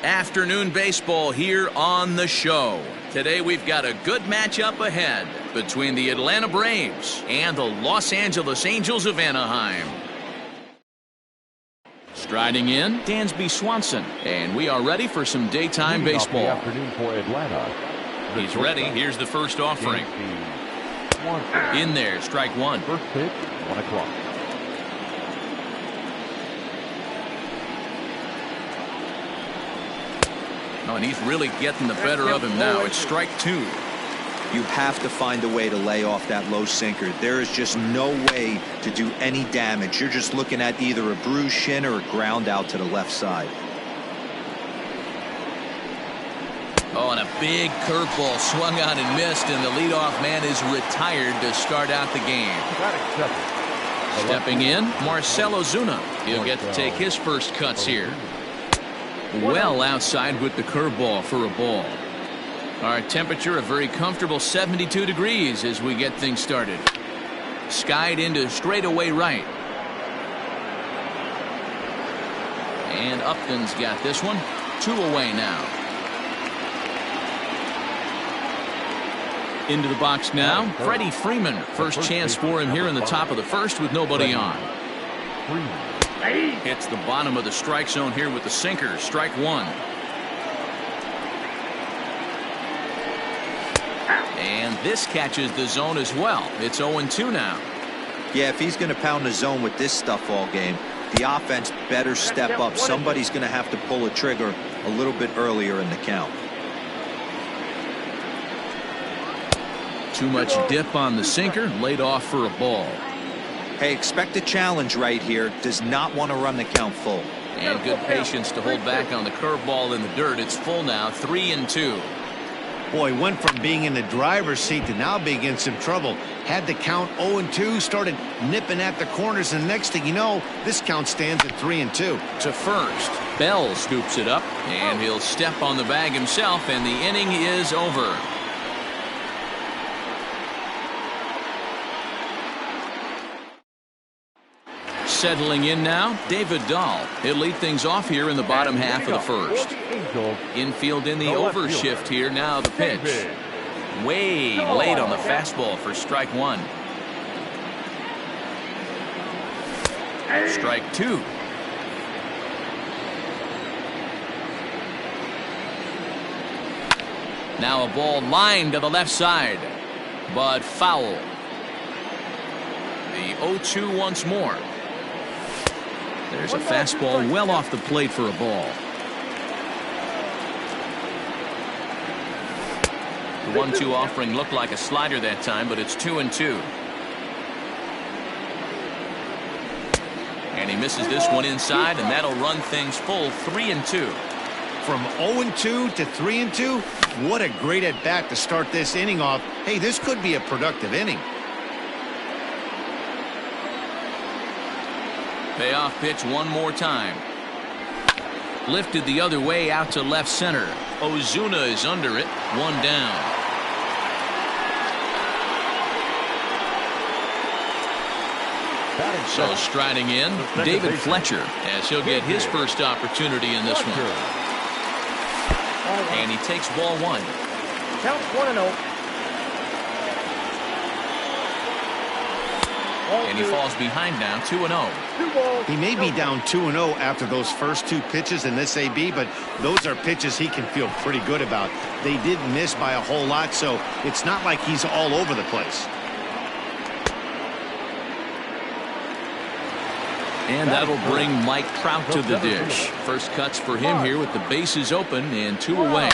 Afternoon baseball here on the show. Today we've got a good matchup ahead between the Atlanta Braves and the Los Angeles Angels of Anaheim. Striding in, Dansby Swanson, and we are ready for some daytime baseball. Afternoon for Atlanta. He's ready. Here's the first offering. In there, strike one. First pitch, 1 o'clock. Oh, and he's really getting the better of him now. It's strike two. You have to find a way to lay off that low sinker. There is just no way to do any damage. You're just looking at either a bruised shin or a ground out to the left side. Oh, and a big curveball swung on and missed, and the leadoff man is retired to start out the game. Stepping in, Marcell Ozuna. He'll get to take his first cuts here. Well outside with the curveball for a ball. Our temperature a very comfortable 72 degrees as we get things started. Skied into straightaway right. And Upton's got this one. 2 away now. Into the box now, Freddie Freeman. First chance for him here in the top of the first with nobody on. Hits the bottom of the strike zone here with the sinker. Strike one. And this catches the zone as well. It's 0-2 now. Yeah, if he's going to pound the zone with this stuff all game, the offense better step up. Somebody's going to have to pull a trigger a little bit earlier in the count. Too much dip on the sinker, laid off for a ball. Hey, expect a challenge right here. Does not want to run the count full. And good patience to hold back on the curveball in the dirt. It's full now, 3-2. Boy, went from being in the driver's seat to now being in some trouble. Had the count 0-2, started nipping at the corners, and next thing you know, this count stands at 3-2. To first, Bell scoops it up, and he'll step on the bag himself, and the inning is over. Settling in now, David Dahl. He'll lead things off here in the bottom half of the first. Infield in the overshift here. Now the pitch. Way late on the fastball for strike one. Strike two. Now a ball lined to the left side, but foul. The 0-2 once more. There's a fastball well off the plate for a ball. The 1-2 offering looked like a slider that time, but it's 2-2. And he misses this one inside, and that'll run things full 3-2. From 0-2 to 3-2, what a great at bat to start this inning off. Hey, this could be a productive inning. Payoff pitch one more time. Lifted the other way out to left center. Ozuna is under it. One down. So striding in, David Fletcher, as he'll get his first opportunity in this one. And he takes ball one. Count 1-0. And he falls behind now, 2-0. He may be down 2-0 after those first 2 pitches in this AB, but those are pitches he can feel pretty good about. They did miss by a whole lot, so it's not like he's all over the place. And that'll bring Mike Trout to the dish. First cuts for him here with the bases open and 2 away.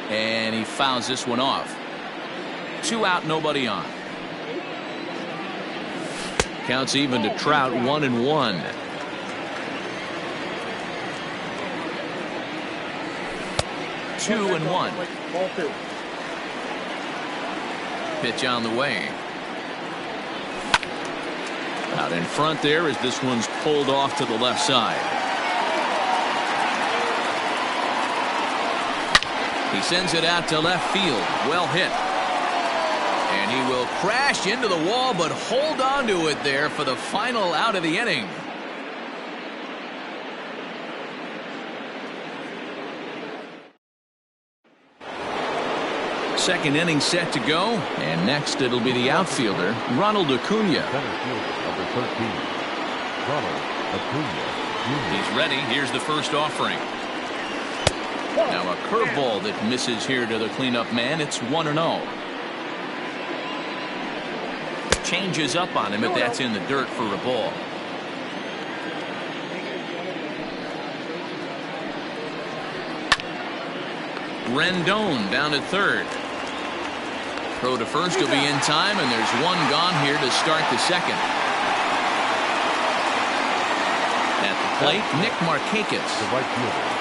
And he fouls this one off. 2 out, nobody on. Counts even to Trout, 1-1. Two and one. Pitch on the way. Out in front there as this one's pulled off to the left side. He sends it out to left field. Well hit. And he will crash into the wall, but hold on to it there for the final out of the inning. Second inning set to go, and next it'll be the outfielder, Ronald Acuna. Center fielder, number 13, Ronald Acuna. He's ready. Here's the first offering. Now a curveball that misses here to the cleanup man. It's 1-0. Changes up on him if that's in the dirt for a ball. Rendon down at third. Throw to first will be in time, and there's one gone here to start the second. At the plate, Nick Markakis. The right fielder.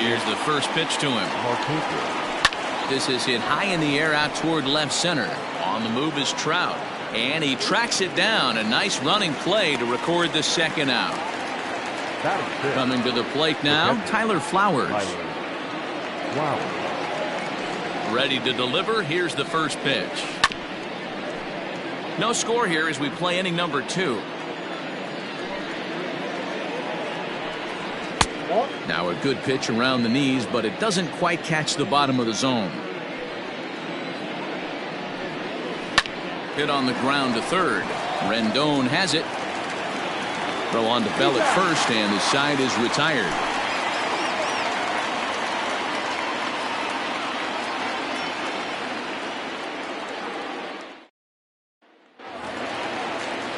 Here's the first pitch to him. Markakis. This is hit high in the air out toward left center. On the move is Trout, and he tracks it down. A nice running play to record the second out. Coming to the plate now, Tyler Flowers. Ready to deliver. Here's the first pitch. No score here as we play inning number 2. Now a good pitch around the knees, but it doesn't quite catch the bottom of the zone. Hit on the ground to third. Rendon has it. Throw on to Bell at first, and the side is retired.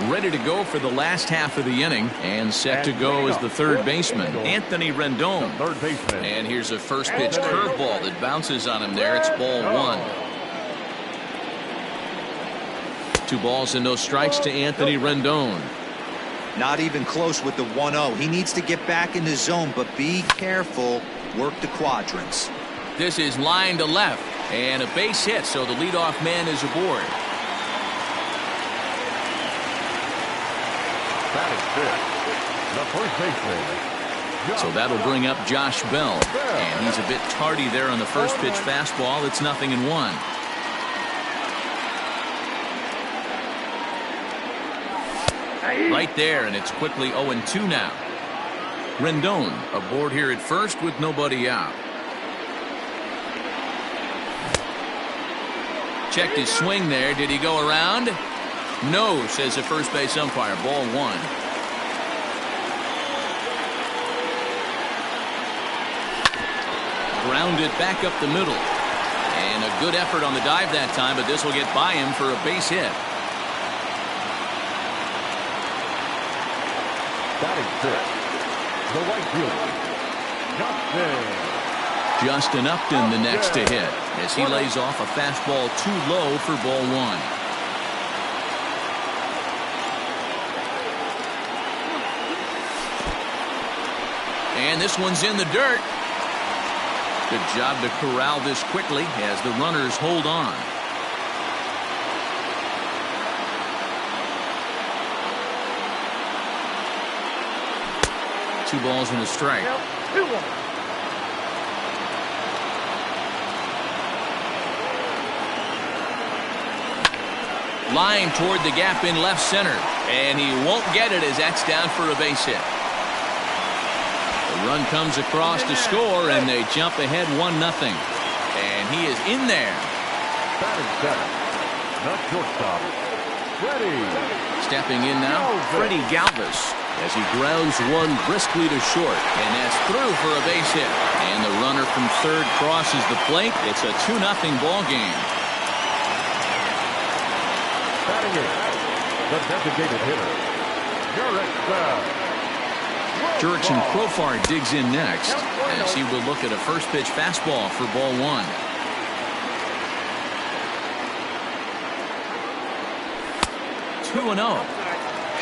Ready to go for the last half of the inning, and set to go is the third baseman, Anthony Rendon. Third baseman. And here's a first pitch curveball that bounces on him there. It's ball 1. 2 balls and no strikes to Anthony Rendon. Not even close with the 1-0. He needs to get back in the zone, but be careful. Work the quadrants. This is line to left, and a base hit, so the leadoff man is aboard. The first baseman. So that'll bring up Josh Bell, and he's a bit tardy there on the first pitch fastball. It's 0-1. Right there, and it's quickly 0-2 now. Rendon aboard here at first with nobody out. Checked his swing there. Did he go around? No, says the first base umpire. Ball 1. Grounded back up the middle. And a good effort on the dive that time, but this will get by him for a base hit. Batting fifth. The right fielder. Justin Upton the next to hit as he lays off a fastball too low for ball 1. And this one's in the dirt. Good job to corral this quickly as the runners hold on. Two balls and a strike. 2-1. Line toward the gap in left center, and he won't get it as that's down for a base hit. The run comes across to score, and they jump ahead 1-0. And he is in there. Batting seventh. Not shortstop. Freddie. Stepping in now, Freddie Galvis, as he grounds one briskly to short, and that's through for a base hit. And the runner from third crosses the plate. It's a 2-0 ball game. Batting eighth. The designated hitter. Jurickson Profar digs in next as he will look at a first pitch fastball for ball 1. (2-0).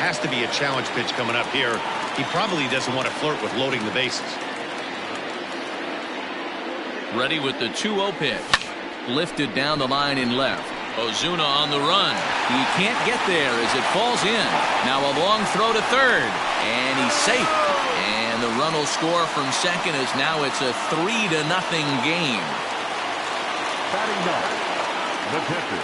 Has to be a challenge pitch coming up here. He probably doesn't want to flirt with loading the bases. Ready with the 2-0 pitch. Lifted down the line in left. Ozuna on the run. He can't get there as it falls in. Now a long throw to third, and he's safe. And the run will score from second as now it's a 3-0 game. Batting ninth. The pitcher.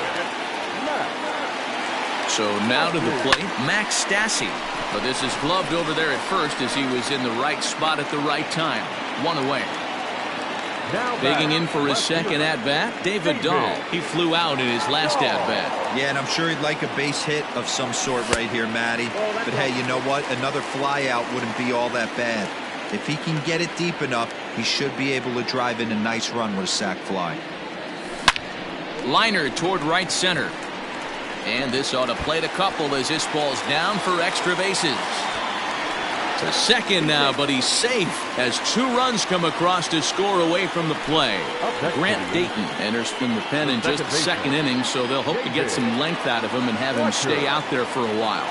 So now to the plate, Max Stassi. But this is gloved over there at first as he was in the right spot at the right time. 1 away. Digging in for his second at-bat, David Dahl. He flew out in his last at-bat. Yeah, and I'm sure he'd like a base hit of some sort right here, Matty. But hey, you know what? Another flyout wouldn't be all that bad. If he can get it deep enough, he should be able to drive in a nice run with a sac fly. Liner toward right center. And this ought to plate a couple as this ball's down for extra bases. To second now, but he's safe as 2 runs come across to score away from the play. Grant Dayton enters from the pen in just the second inning, so they'll hope to get some length out of him and have him stay out there for a while.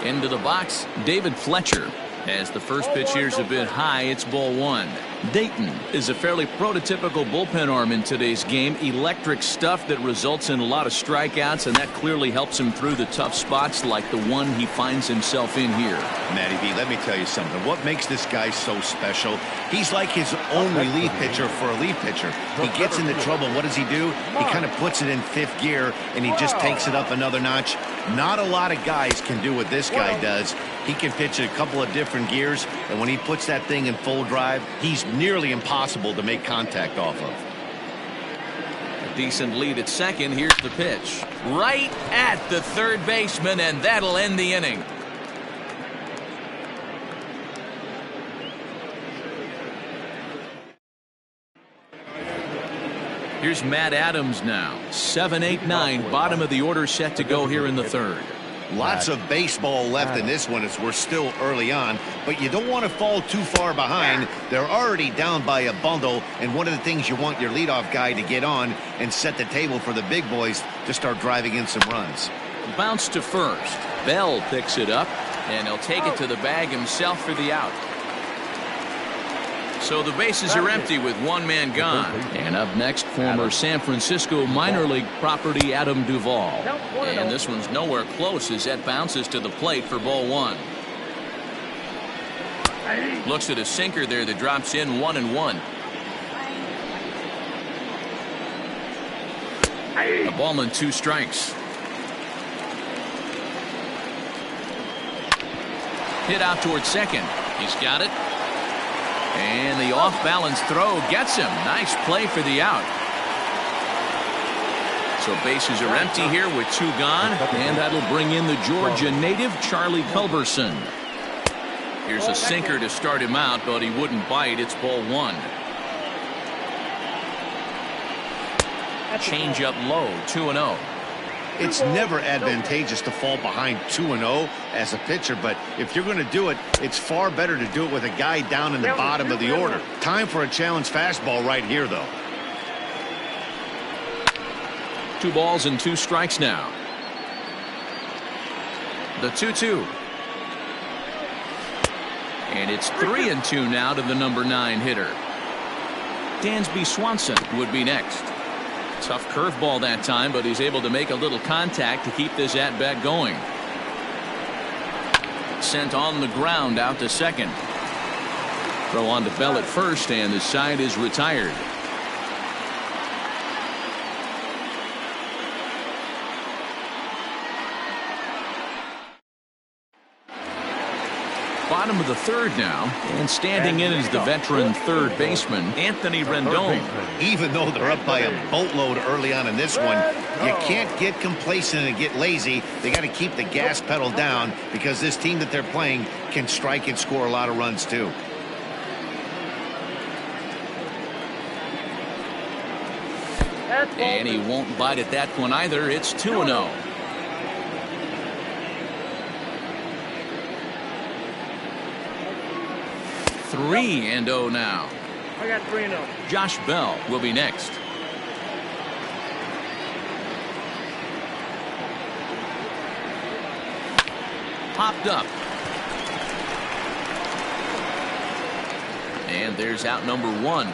Into the box, David Fletcher. As the first pitch here's a bit high, it's ball 1. Dayton is a fairly prototypical bullpen arm in today's game. Electric stuff that results in a lot of strikeouts, and that clearly helps him through the tough spots like the one he finds himself in here. Matty B, let me tell you something. What makes this guy so special? He's like his own relief pitcher for a relief pitcher. He gets into trouble. What does he do? He kind of puts it in 5th gear, and he just takes it up another notch. Not a lot of guys can do what this guy does. He can pitch it a couple of different gears, and when he puts that thing in full drive, he's nearly impossible to make contact off of. A decent lead at second. Here's the pitch. Right at the third baseman, and that'll end the inning. Here's Matt Adams now. 7-8-9, bottom of the order set to go here in the third. Lots of baseball left in this one as we're still early on, but you don't want to fall too far behind. They're already down by a bundle, and one of the things you want your leadoff guy to get on and set the table for the big boys to start driving in some runs. Bounce to first. Bell picks it up, and he'll take it to the bag himself for the out. So the bases are empty with 1 man gone. And up next, former San Francisco minor league property Adam Duvall. And this one's nowhere close as that bounces to the plate for ball 1. Looks at a sinker there that drops in 1-1. A ball and 2 strikes. Hit out towards second. He's got it. And the off-balance throw gets him. Nice play for the out. So bases are empty here with 2 gone, and that'll bring in the Georgia native Charlie Culberson. Here's a sinker to start him out, but he wouldn't bite. It's ball 1. Change up low, 2-0. It's never advantageous to fall behind 2-0 as a pitcher, but if you're going to do it, it's far better to do it with a guy down in the bottom of the order. Time for a challenge fastball right here, though. 2 balls and 2 strikes now. The 2-2. And it's 3-2 now to the number 9 hitter. Dansby Swanson would be next. Tough curveball that time, but he's able to make a little contact to keep this at-bat going. Sent on the ground out to second. Throw on to Bell at first, and the side is retired. Bottom of the third now, and standing in is the veteran third baseman Anthony Rendon. Even though they're up by a boatload early on in this one, you can't get complacent and get lazy. They got to keep the gas pedal down because this team that they're playing can strike and score a lot of runs too. And he won't bite at that one either. It's 2-0. 3-0 now. I got 3-0. Josh Bell will be next. Popped up. And there's out number 1.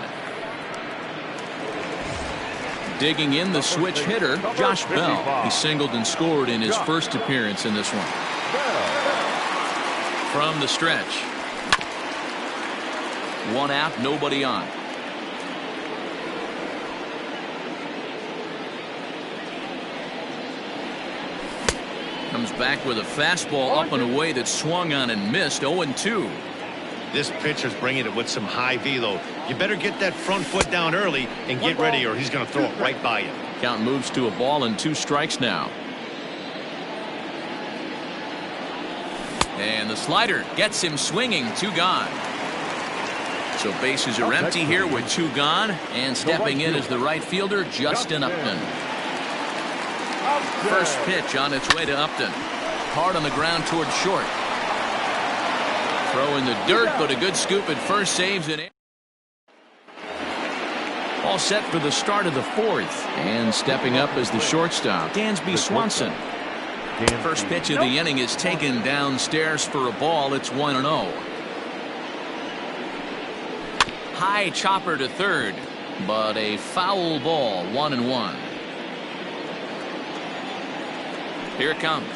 Digging in the switch hitter, Josh Bell. He singled and scored in his first appearance in this one. From the stretch. 1 out, nobody on. Comes back with a fastball up and away that swung on and missed. 0-2. This pitcher's bringing it with some high velo. You better get that front foot down early and get ready, or he's going to throw it right by you. Count moves to a ball and 2 strikes now. And the slider gets him swinging. 2 gone. So bases are empty here with 2 gone, and stepping in is the right fielder, Justin Upton. First pitch on its way to Upton. Hard on the ground towards short. Throw in the dirt, but a good scoop at first, saves it. All set for the start of the 4th, and stepping up is the shortstop, Dansby Swanson. First pitch of the inning is taken downstairs for a ball. It's 1-0. High chopper to third, but a foul ball. 1-1. Here it comes.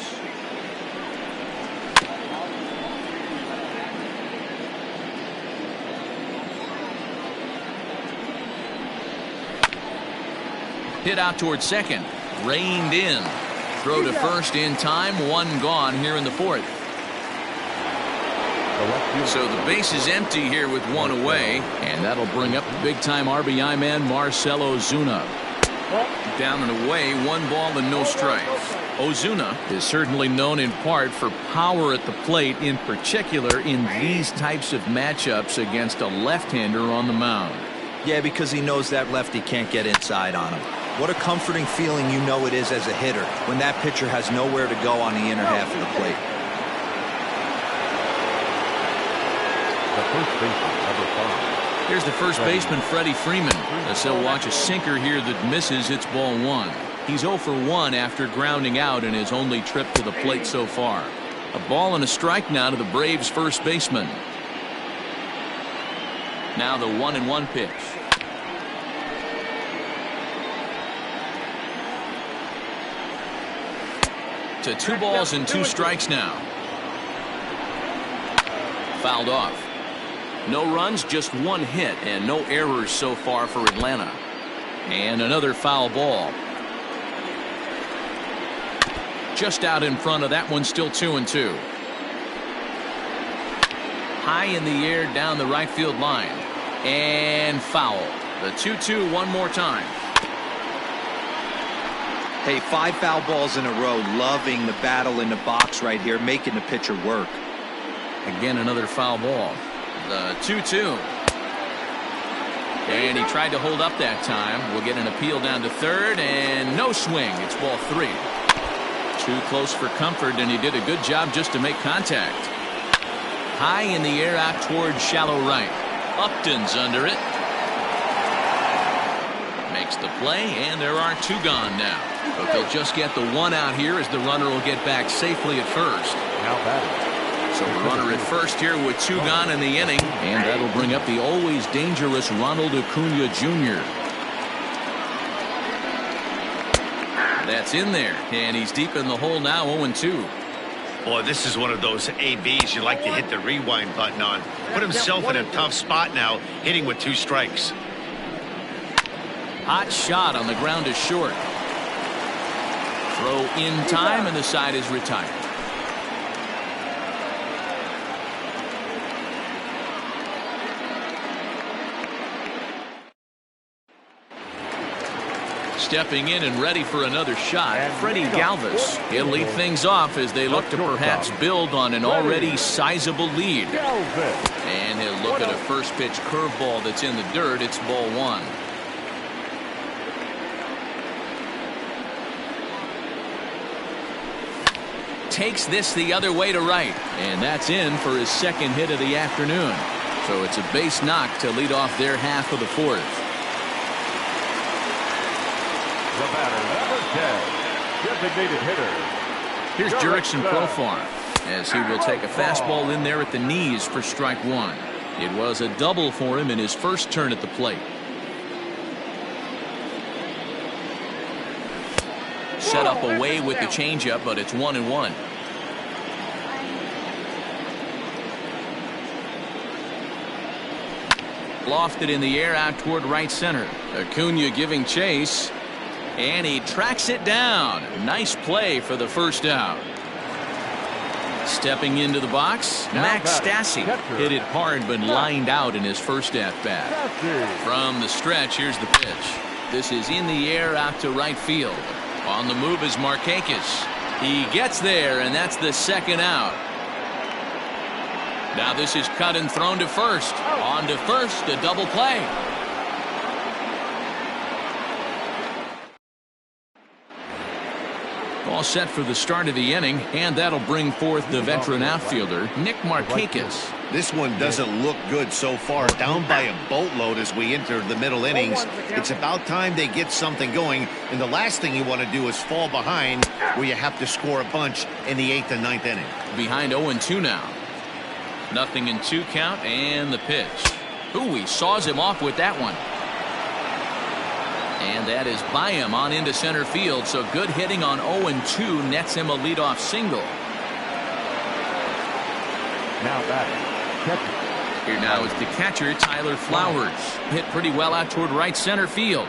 Hit out towards second. Reined in. Throw to first in time. 1 gone here in the 4th. So the base is empty here with 1 away, and that'll bring up the big-time RBI man Marcell Ozuna. Down and away, 1 ball and no strikes. Ozuna is certainly known in part for power at the plate, in particular in these types of matchups against a left-hander on the mound. Yeah, because he knows that lefty can't get inside on him. What a comforting feeling you know it is as a hitter when that pitcher has nowhere to go on the inner half of the plate. The first baseman, number 5. Here's the first baseman, Freddie Freeman, as he'll watch a sinker here that misses. It's ball 1. He's 0 for 1 after grounding out in his only trip to the plate so far. A ball and a strike now to the Braves' first baseman. Now the 1-1 pitch. To 2 balls and 2 strikes now. Fouled off. No runs, just 1 hit, and no errors so far for Atlanta. And another foul ball. Just out in front of that one, still 2-2. High in the air down the right field line. And foul. The 2-2 one more time. Hey, 5 foul balls in a row. Loving the battle in the box right here, making the pitcher work. Again, another foul ball. The 2-2. And he tried to hold up that time. We'll get an appeal down to third, and no swing. It's ball 3. Too close for comfort, and he did a good job just to make contact. High in the air out towards shallow right. Upton's under it. Makes the play, and there are 2 gone now. But they'll just get the 1 out here as the runner will get back safely at first. Now batting. So the runner at first here with 2 gone in the inning, and that'll bring up the always dangerous Ronald Acuna Jr. That's in there, and he's deep in the hole now. 0-2. Boy, this is one of those ABs you like to hit the rewind button on. Put himself in a tough spot now, hitting with 2 strikes. Hot shot on the ground is short. Throw in time, and the side is retired. Stepping in and ready for another shot, Freddie Galvis. He'll lead things off as they look to perhaps build on an already sizable lead. And he'll look at a first pitch curveball that's in the dirt. It's ball 1. Takes this the other way to right, and that's in for his 2nd hit of the afternoon. So it's a base knock to lead off their half of the 4th. The batter, number 10, designated hitter. Here's Jurickson Profar as he will take a fastball in there at the knees for strike 1. It was a double for him in his first turn at the plate. Set up away with the changeup, but it's 1-1. Lofted in the air out toward right center. Acuna giving chase, and he tracks it down. Nice play for the first out. Stepping into the box, Max Stassi hit it hard but lined out in his first at-bat. From the stretch, here's the pitch. This is in the air out to right field. On the move is Markakis. He gets there, and that's the second out. Now this is cut and thrown to first. On to first, a double play. All set for the start of the inning, and that'll bring forth the veteran outfielder, Nick Markakis. This one doesn't look good so far. Down by a boatload as we enter the middle innings. It's about time they get something going, and the last thing you want to do is fall behind where you have to score a bunch in the 8th and 9th inning. Behind 0-2 now. 0-2 count, and the pitch. Ooh, he saws him off with that one. And that is by him on into center field, so good hitting on 0-2 nets him a leadoff single. Now batting, catcher. Here now is the catcher, Tyler Flowers. Hit pretty well out toward right center field.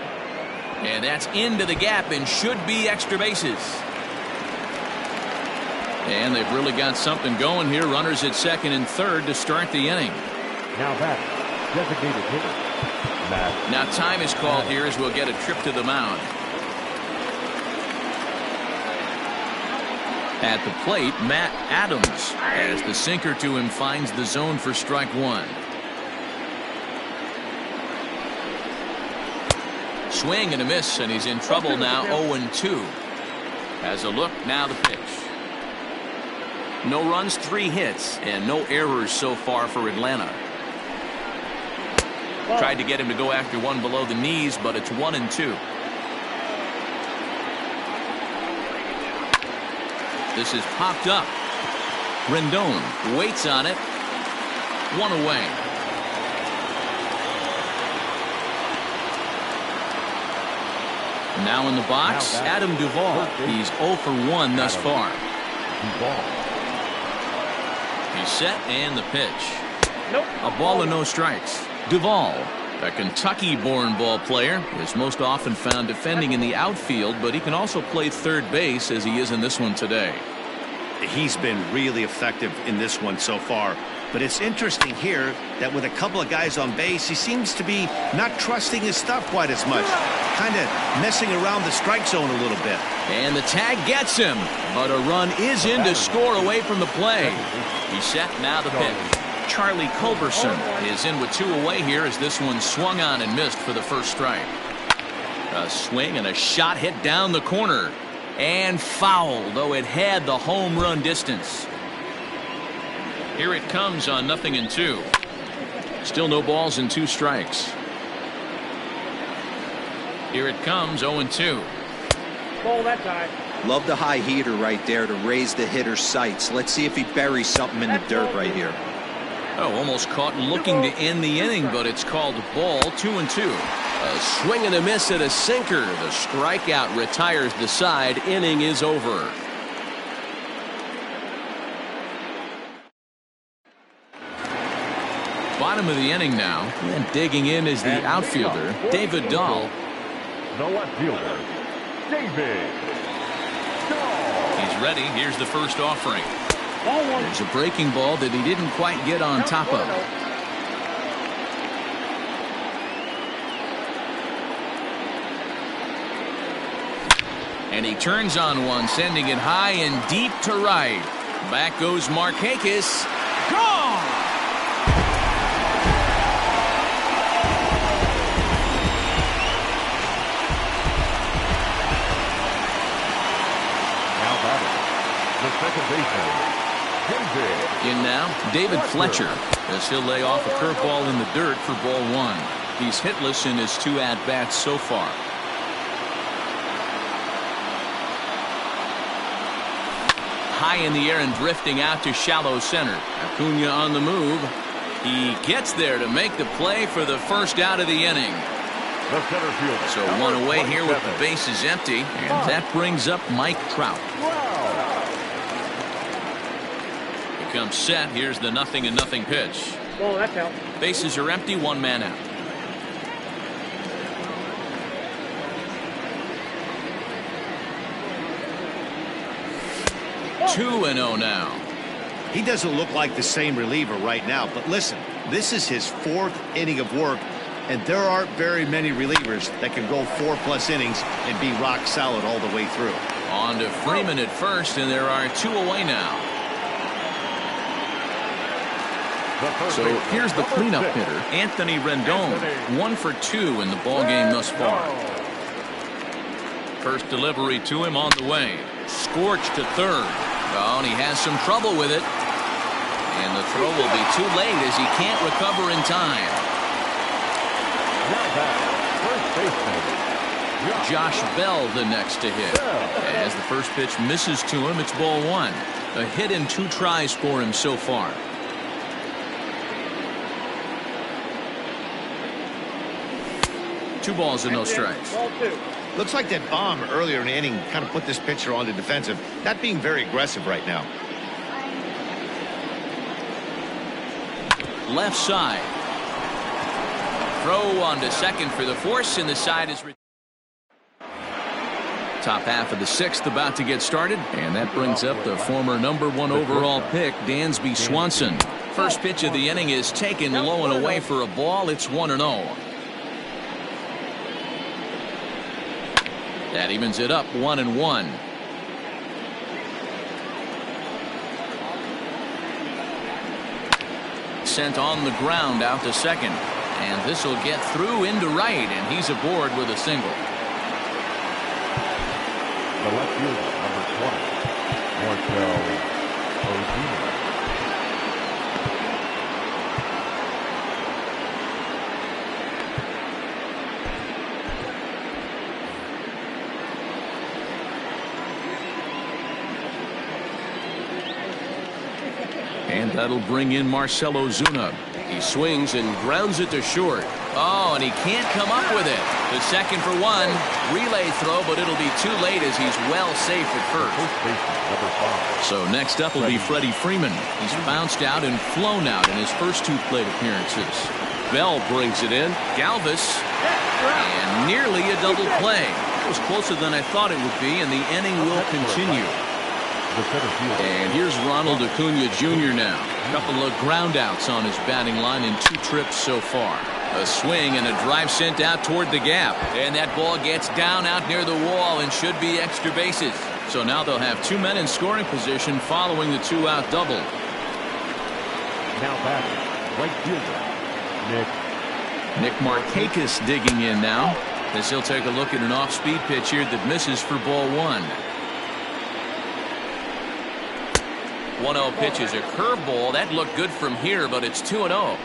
And that's into the gap and should be extra bases. And they've really got something going here. Runners at second and third to start the inning. Now batting, designated hitter. Now time is called here as we'll get a trip to the mound. At the plate, Matt Adams, as the sinker to him finds the zone for strike one. Swing and a miss, and he's in trouble now. 0-2. Has a look, now the pitch. No runs, 3 hits, and no errors so far for Atlanta. Tried to get him to go after one below the knees, but it's 1-2. This is popped up. Rendon waits on it. 1 away. Now in the box, Adam Duvall. He's 0 for 1 thus far. He's set, and the pitch. A ball and no strikes. Duvall, a Kentucky-born ball player, is most often found defending in the outfield, but he can also play third base as he is in this one today. He's been really effective in this one so far. But it's interesting here that with a couple of guys on base, he seems to be not trusting his stuff quite as much. Kind of messing around the strike zone a little bit. And the tag gets him, but a run is in to score away from the play. He's set, now the pitch. Charlie Culberson is in with 2 away here as this one swung on and missed for the first strike. A swing and a shot hit down the corner and foul, though it had the home run distance. Here it comes on 0-2. Still no balls and 2 strikes. Here it comes, 0-2. Ball that time. Love the high heater right there to raise the hitter's sights. Let's see if he buries something in the dirt right here. Oh, almost caught looking to end the inning, but it's called ball. 2-2. A swing and a miss at a sinker. The strikeout retires the side. Inning is over. Bottom of the inning now, and digging in is the outfielder, David Dahl. No outfielder, David Dahl. He's ready. Here's the first offering. There's a breaking ball that he didn't quite get on top of. And he turns on one, sending it high and deep to right. Back goes Markakis. Gone! Now batting, the second baseman, In now, David Fletcher, as he'll lay off a curveball in the dirt for ball 1. He's hitless in his 2 at-bats so far. High in the air and drifting out to shallow center. Acuna on the move. He gets there to make the play for the first out of the inning. the center fielder. So 1 away here with the bases empty, and that brings up Mike Trout. Comes set. Here's the 0-0 pitch. Oh, that's out. Bases are empty. 1 man out. Two 2-0 now. He doesn't look like the same reliever right now, but listen, this is his 4th inning of work, and there aren't very many relievers that can go 4+ innings and be rock solid all the way through. On to Freeman at first, and there are 2 away now. So here's the cleanup hitter, Anthony Rendon, 1 for 2 in the ballgame thus far. First delivery to him on the way. Scorched to third. Oh, and he has some trouble with it. And the throw will be too late as he can't recover in time. Josh Bell the next to hit. As the first pitch misses to him, it's ball 1. A hit in 2 tries for him so far. Two balls and no strikes. Looks like that bomb earlier in the inning kind of put this pitcher on the defensive, not being very aggressive right now. Left side. Throw on to second for the force, and the side is... Top half of the 6th about to get started, and that brings up the former #1 overall pick, Dansby Swanson. First pitch of the inning is taken low and away for a ball. It's 1-0. That evens it up 1-1. Sent on the ground out to second, and this will get through into right, and he's aboard with a single. The left fielder, number 20, Marcell Ozuna. And that'll bring in Marcell Ozuna. He swings and grounds it to short. Oh, and he can't come up with it. The second for 1. Relay throw, but it'll be too late as he's well safe at first. So next up will be Freddie Freeman. He's bounced out and flown out in his first 2 plate appearances. Bell brings it in. Galvis. And nearly a double play. It was closer than I thought it would be, and the inning will continue. And here's Ronald Acuna Jr. now. A couple of groundouts on his batting line in 2 trips so far. A swing and a drive sent out toward the gap. And that ball gets down out near the wall and should be extra bases. So now they'll have 2 men in scoring position following the 2-out double. Now back, right fielder, Nick Markakis digging in now, as he'll take a look at an off-speed pitch here that misses for ball 1. 1-0 pitch is a curveball. That looked good from here, but it's 2-0.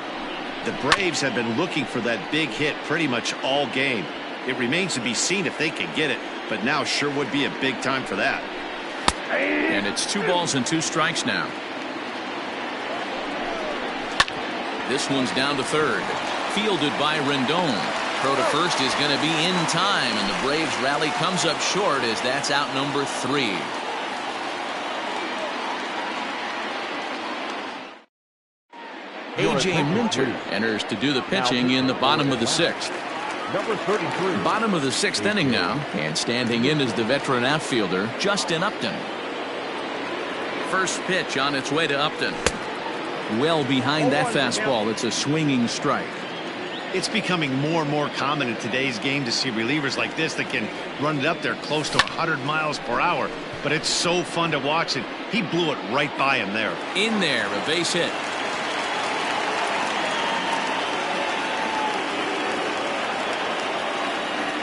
The Braves have been looking for that big hit pretty much all game. It remains to be seen if they can get it, but now sure would be a big time for that. And it's 2 balls and 2 strikes now. This one's down to third. Fielded by Rendon. Throw to first is going to be in time, and the Braves rally comes up short as that's out number 3. A.J. Minter enters to do the pitching in the bottom of the 6th. number 33. Bottom of the 6th inning now, and standing in is the veteran outfielder, Justin Upton. First pitch on its way to Upton. Well behind that fastball. It's a swinging strike. It's becoming more and more common in today's game to see relievers like this that can run it up there close to 100 miles per hour. But it's so fun to watch it. He blew it right by him there. In there, a base hit.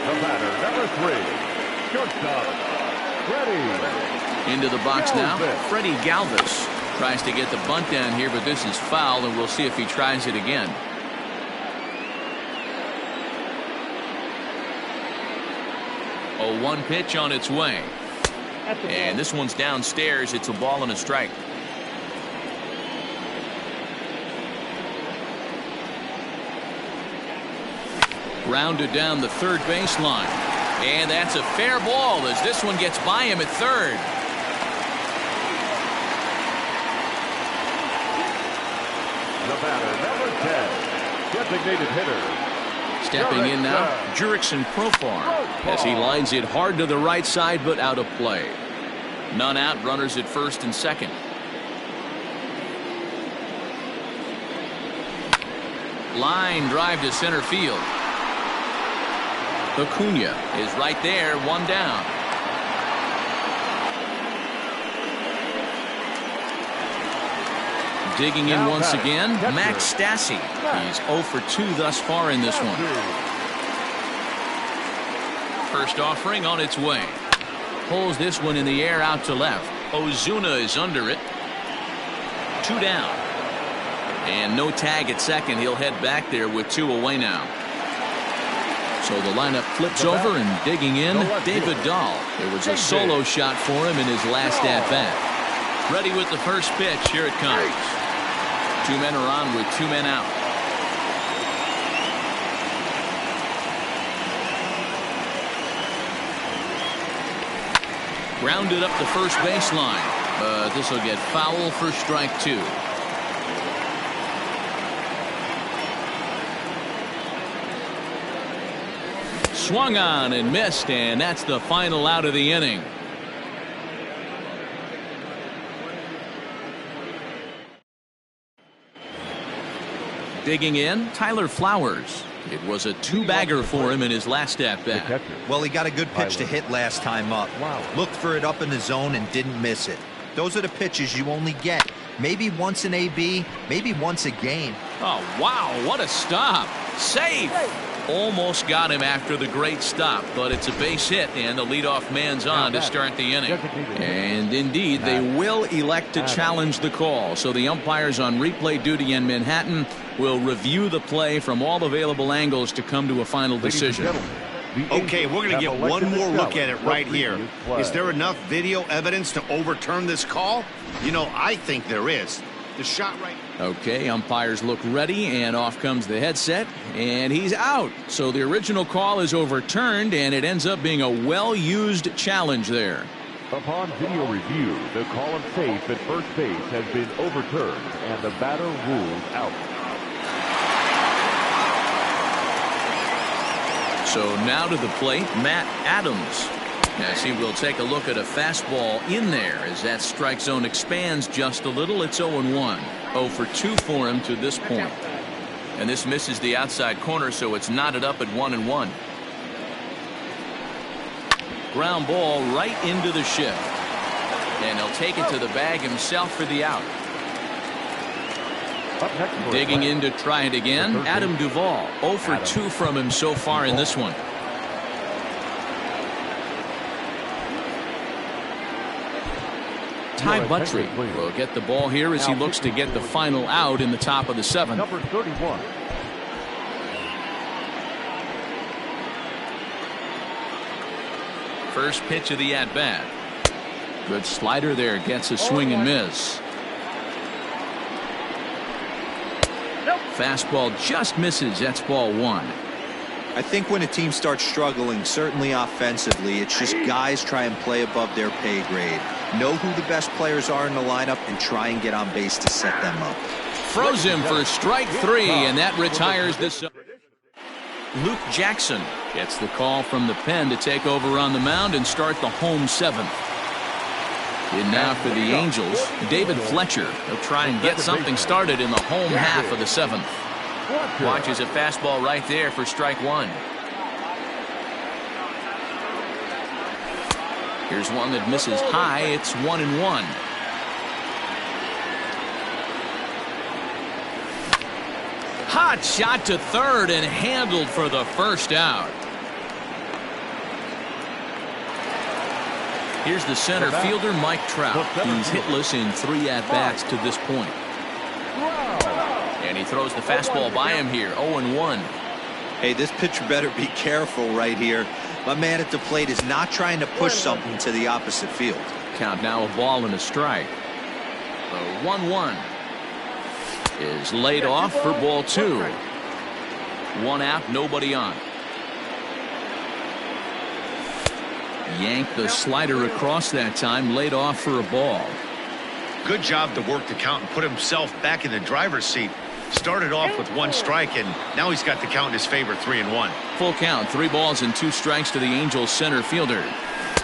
The batter, number 3, shortstop, Freddie. Into the box now, Freddie Galvis. Tries to get the bunt down here, but this is foul, and we'll see if he tries it again. A 1 pitch on its way. And this one's downstairs. It's a ball and a strike. Grounded down the third baseline. And that's a fair ball as this one gets by him at third. The batter, number 10, designated hitter. Stepping in now, Jurickson Profar, as he lines it hard to the right side but out of play. None out, runners at first and second. Line drive to center field. Acuna is right there, one down. Digging in once again, Max Stassi. He's 0 for 2 thus far in this one. First offering on its way. Pulls this one in the air out to left. Ozuna is under it. 2 down. And no tag at second. He'll head back there with 2 away now. So the lineup flips over, and digging in, David Dahl. It was a solo shot for him in his last at-bat. Ready with the first pitch. Here it comes. 2 men are on with 2 men out. Grounded up the first baseline. But this will get foul for strike 2. Swung on and missed, and that's the final out of the inning. Digging in, Tyler Flowers. It was a 2-bagger for him in his last at-bat. Well, he got a good pitch to hit last time up. Looked for it up in the zone and didn't miss it. Those are the pitches you only get. Maybe once an AB, maybe once a game. Oh, wow, what a stop. Safe. Almost got him after the great stop, but it's a base hit, and the leadoff man's on to start the inning. And indeed, they will elect to challenge the call. So the umpires on replay duty in Manhattan will review the play from all available angles to come to a final decision. Okay, we're going to get one more look at it right here. Is there enough video evidence to overturn this call? You know, I think there is. The shot right. Okay, umpires look ready, and off comes the headset, and he's out. So the original call is overturned, and it ends up being a well-used challenge there. Upon video review, the call of safe at first base has been overturned, and the batter ruled out. So now to the plate, Matt Adams. As he will take a look at a fastball in there as that strike zone expands just a little. It's 0-1. 0 for 2 for him to this point. And this misses the outside corner, so it's knotted up at 1-1. Ground ball right into the shift. And he'll take it to the bag himself for the out. Digging in to try it again, Adam Duvall. 0 for 2 from him so far in this one. Ty Buttrey will get the ball here as he looks to get the final out in the top of the 7th. Number 31. First pitch of the at-bat. Good slider there, gets a swing and miss. Fastball just misses. That's ball 1. I think when a team starts struggling, certainly offensively, it's just guys try and play above their pay grade. Know who the best players are in the lineup and try and get on base to set them up. Froze him for strike 3, and that retires this. Luke Jackson gets the call from the pen to take over on the mound and start the home 7th. In now for the Angels, David Fletcher. He'll try and get something started in the home half of the 7th. Watches a fastball right there for strike 1. Here's one that misses high. It's 1-1. Hot shot to third and handled for the first out. Here's the center fielder, Mike Trout. He's hitless in 3 at-bats to this point. And he throws the fastball by him here. 0-1. Hey, this pitcher better be careful right here. My man at the plate is not trying to push something to the opposite field. Count now, a ball and a strike. The 1-1 is laid off for ball 2. 1 out, nobody on. Yanked the slider across that time, laid off for a ball. Good job to work the count and put himself back in the driver's seat. Started off with 1 strike, and now he's got the count in his favor, 3-1. Full count, 3 balls and 2 strikes to the Angels center fielder.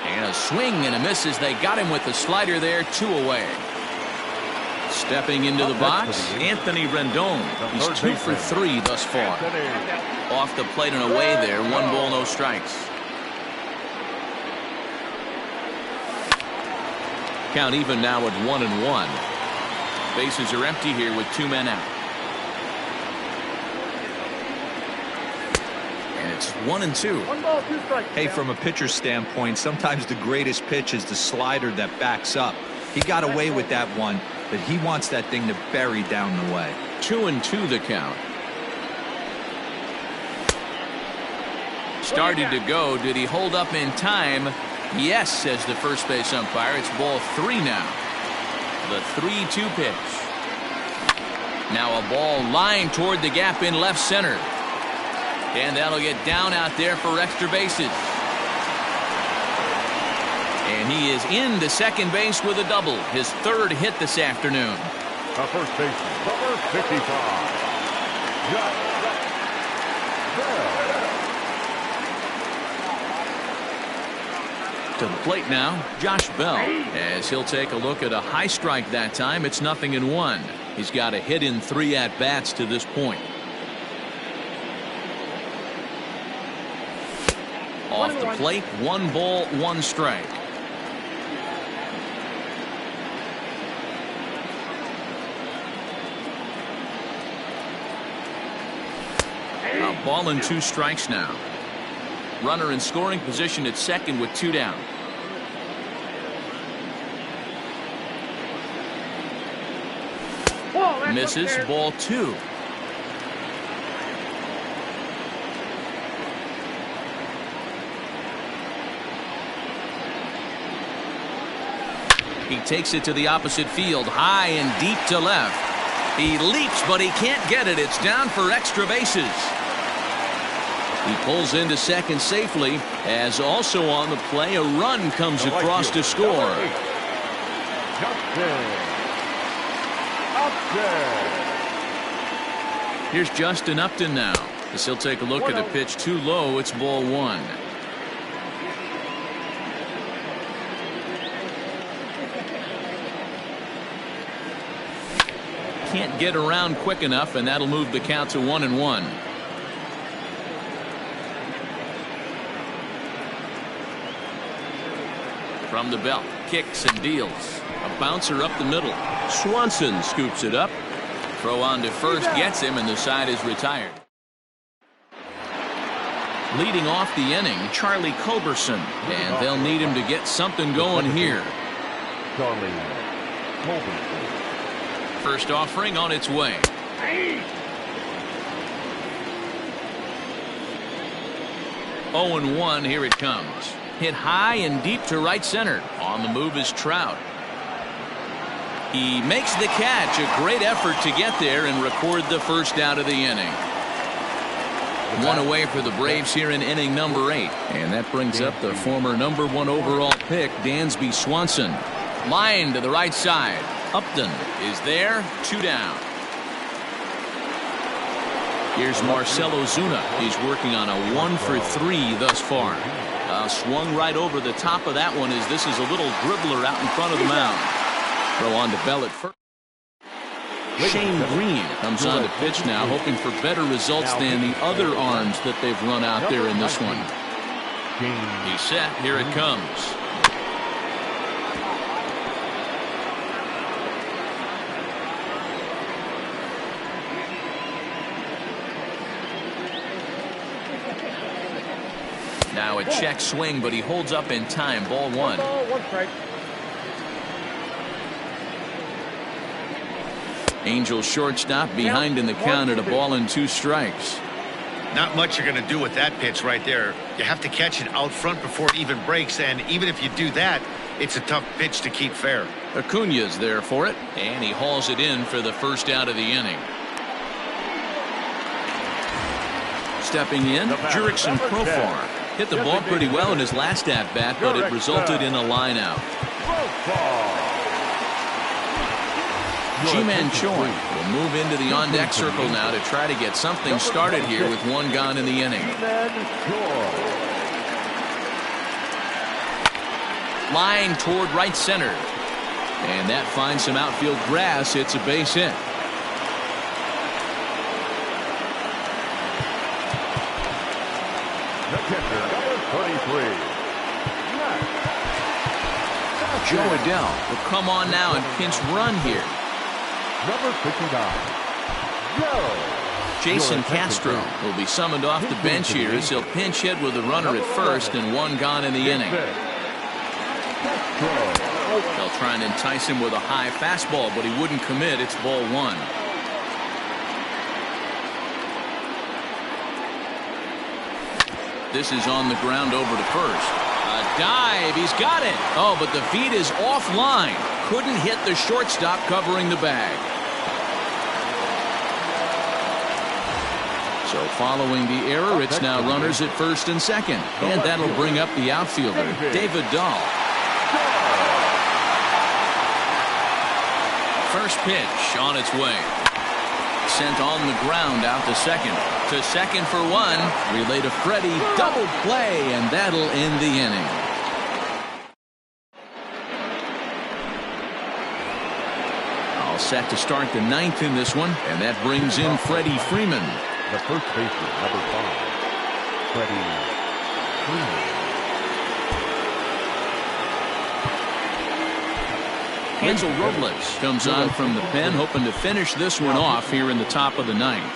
And a swing and a miss as they got him with the slider there, 2 away. Stepping into the box, Anthony Rendon. He's 2 for 3 thus far. Off the plate and away there. 1 ball, no strikes. Count even now at 1-1. Bases are empty here with 2 men out. And it's 1-2. 1 ball, 2 strikes. Hey, from a pitcher's standpoint, sometimes the greatest pitch is the slider that backs up. He got away with that one, but he wants that thing to bury down the way. 2-2 the count. Started to go. Did he hold up in time? Yes, says the first base umpire. It's ball 3 now. The 3-2 pitch. Now a ball lined toward the gap in left center. And that'll get down out there for extra bases. And he is into second base with a double. His 3rd hit this afternoon. The first baseman, number 55. To the plate now, Josh Bell, as he'll take a look at a high strike that time. It's 0-1. He's got a hit in 3 at-bats to this point. Off the plate, 1 ball, 1 strike. A ball and 2 strikes now. Runner in scoring position at second with 2 down. Misses, ball 2. He takes it to the opposite field, high and deep to left. He leaps, but he can't get it. It's down for extra bases. He pulls into second safely, as also on the play, a run comes across to score. Here's Justin Upton now, as he'll take a look at a pitch too low. It's ball 1. Can't get around quick enough, and that'll move the count to 1-1. From the belt, kicks and deals. A bouncer up the middle. Swanson scoops it up. Throw on to first, gets him, and the side is retired. Leading off the inning, Charlie Culberson, and they'll need him to get something going here. Charlie Culberson. First offering on its way. 0-1, here it comes. Hit high and deep to right center. On the move is Trout. He makes the catch. A great effort to get there and record the first out of the inning. 1 away for the Braves here in inning number 8. And that brings up the former number 1 overall pick, Dansby Swanson. Line to the right side. Upton is there. 2 down. Here's Marcell Ozuna. He's working on a 1 for 3 thus far. Swung right over the top of that one, as this is a little dribbler out in front of the mound. Throw on to Bell at first. Shane Green comes on to pitch now, hoping for better results than the other arms that they've run out there in this one. He's set. Here it comes. Now a check swing, but he holds up in time. Ball 1. 1 ball, 1 strike. Angels shortstop behind in the count at a ball and 2 strikes. Not much you're going to do with that pitch right there. You have to catch it out front before it even breaks, and even if you do that, it's a tough pitch to keep fair. Acuna's there for it, and he hauls it in for the first out of the inning. Stepping in, Jurickson Profar. Hit the ball pretty well in his last at-bat, but it resulted in a line-out. Ji-Man Choi will move into the on-deck circle now to try to get something started here with 1 gone in the inning. Line toward right center. And that finds some outfield grass. It's a base hit. The catcher, number 33. Joe Adele will come on now and pinch run here. Number 59. Joe. Jason Castro will be summoned off the bench here as he'll pinch hit with a runner at first and one gone in the inning. They'll try and entice him with a high fastball, but he wouldn't commit. It's ball one. This is on the ground over to first. A dive. He's got it. Oh, but the feet is offline. Couldn't hit the shortstop covering the bag. So following the error, it's now runners at first and second. And that'll bring up the outfielder, David Dahl. First pitch on its way. Sent on the ground out to second. To second for one. Relay to Freddie. Double play, and that'll end the inning. All set to start the ninth in this one, and that brings in Freddie Freeman. The first baseman, number 5. Freddie Freeman. Hansel Robles comes on from the pen, hoping to finish this one off here in the top of the ninth.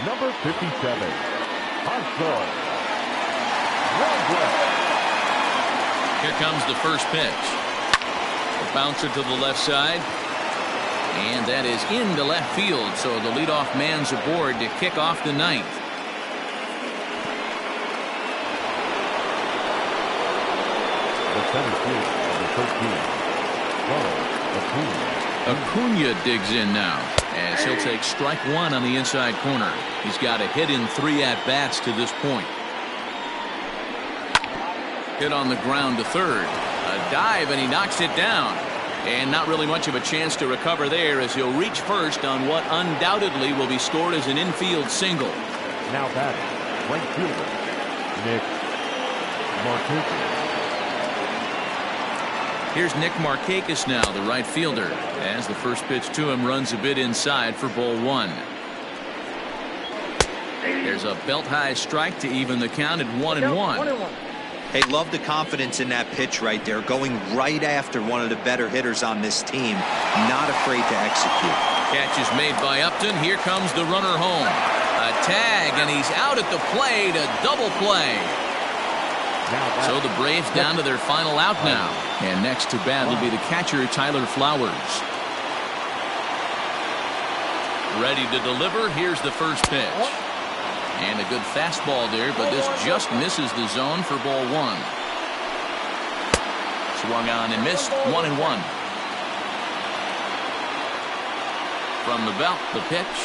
Number 57, Hansel Robles. Here comes the first pitch. A bouncer to the left side. And that is into left field, so the leadoff man's aboard to kick off the ninth. The center fielder, number 13. Acuna digs in now as he'll take strike one on the inside corner. He's got a hit in 3 at-bats to this point. Hit on the ground to third. A dive, and he knocks it down. And not really much of a chance to recover there as he'll reach first on what undoubtedly will be scored as an infield single. Now batting, right fielder, Nick Martinez. Here's Nick Markakis now, the right fielder, as the first pitch to him runs a bit inside for ball one. There's a belt-high strike to even the count at 1-1. Hey, love the confidence in that pitch right there, going right after one of the better hitters on this team, not afraid to execute. Catch is made by Upton. Here comes the runner home. A tag, and he's out at the plate, a double play. So the Braves down to their final out now. And next to bat will be the catcher, Tyler Flowers. Ready to deliver. Here's the first pitch. And a good fastball there, but this just misses the zone for ball one. Swung on and missed. 1-1. From the belt, the pitch.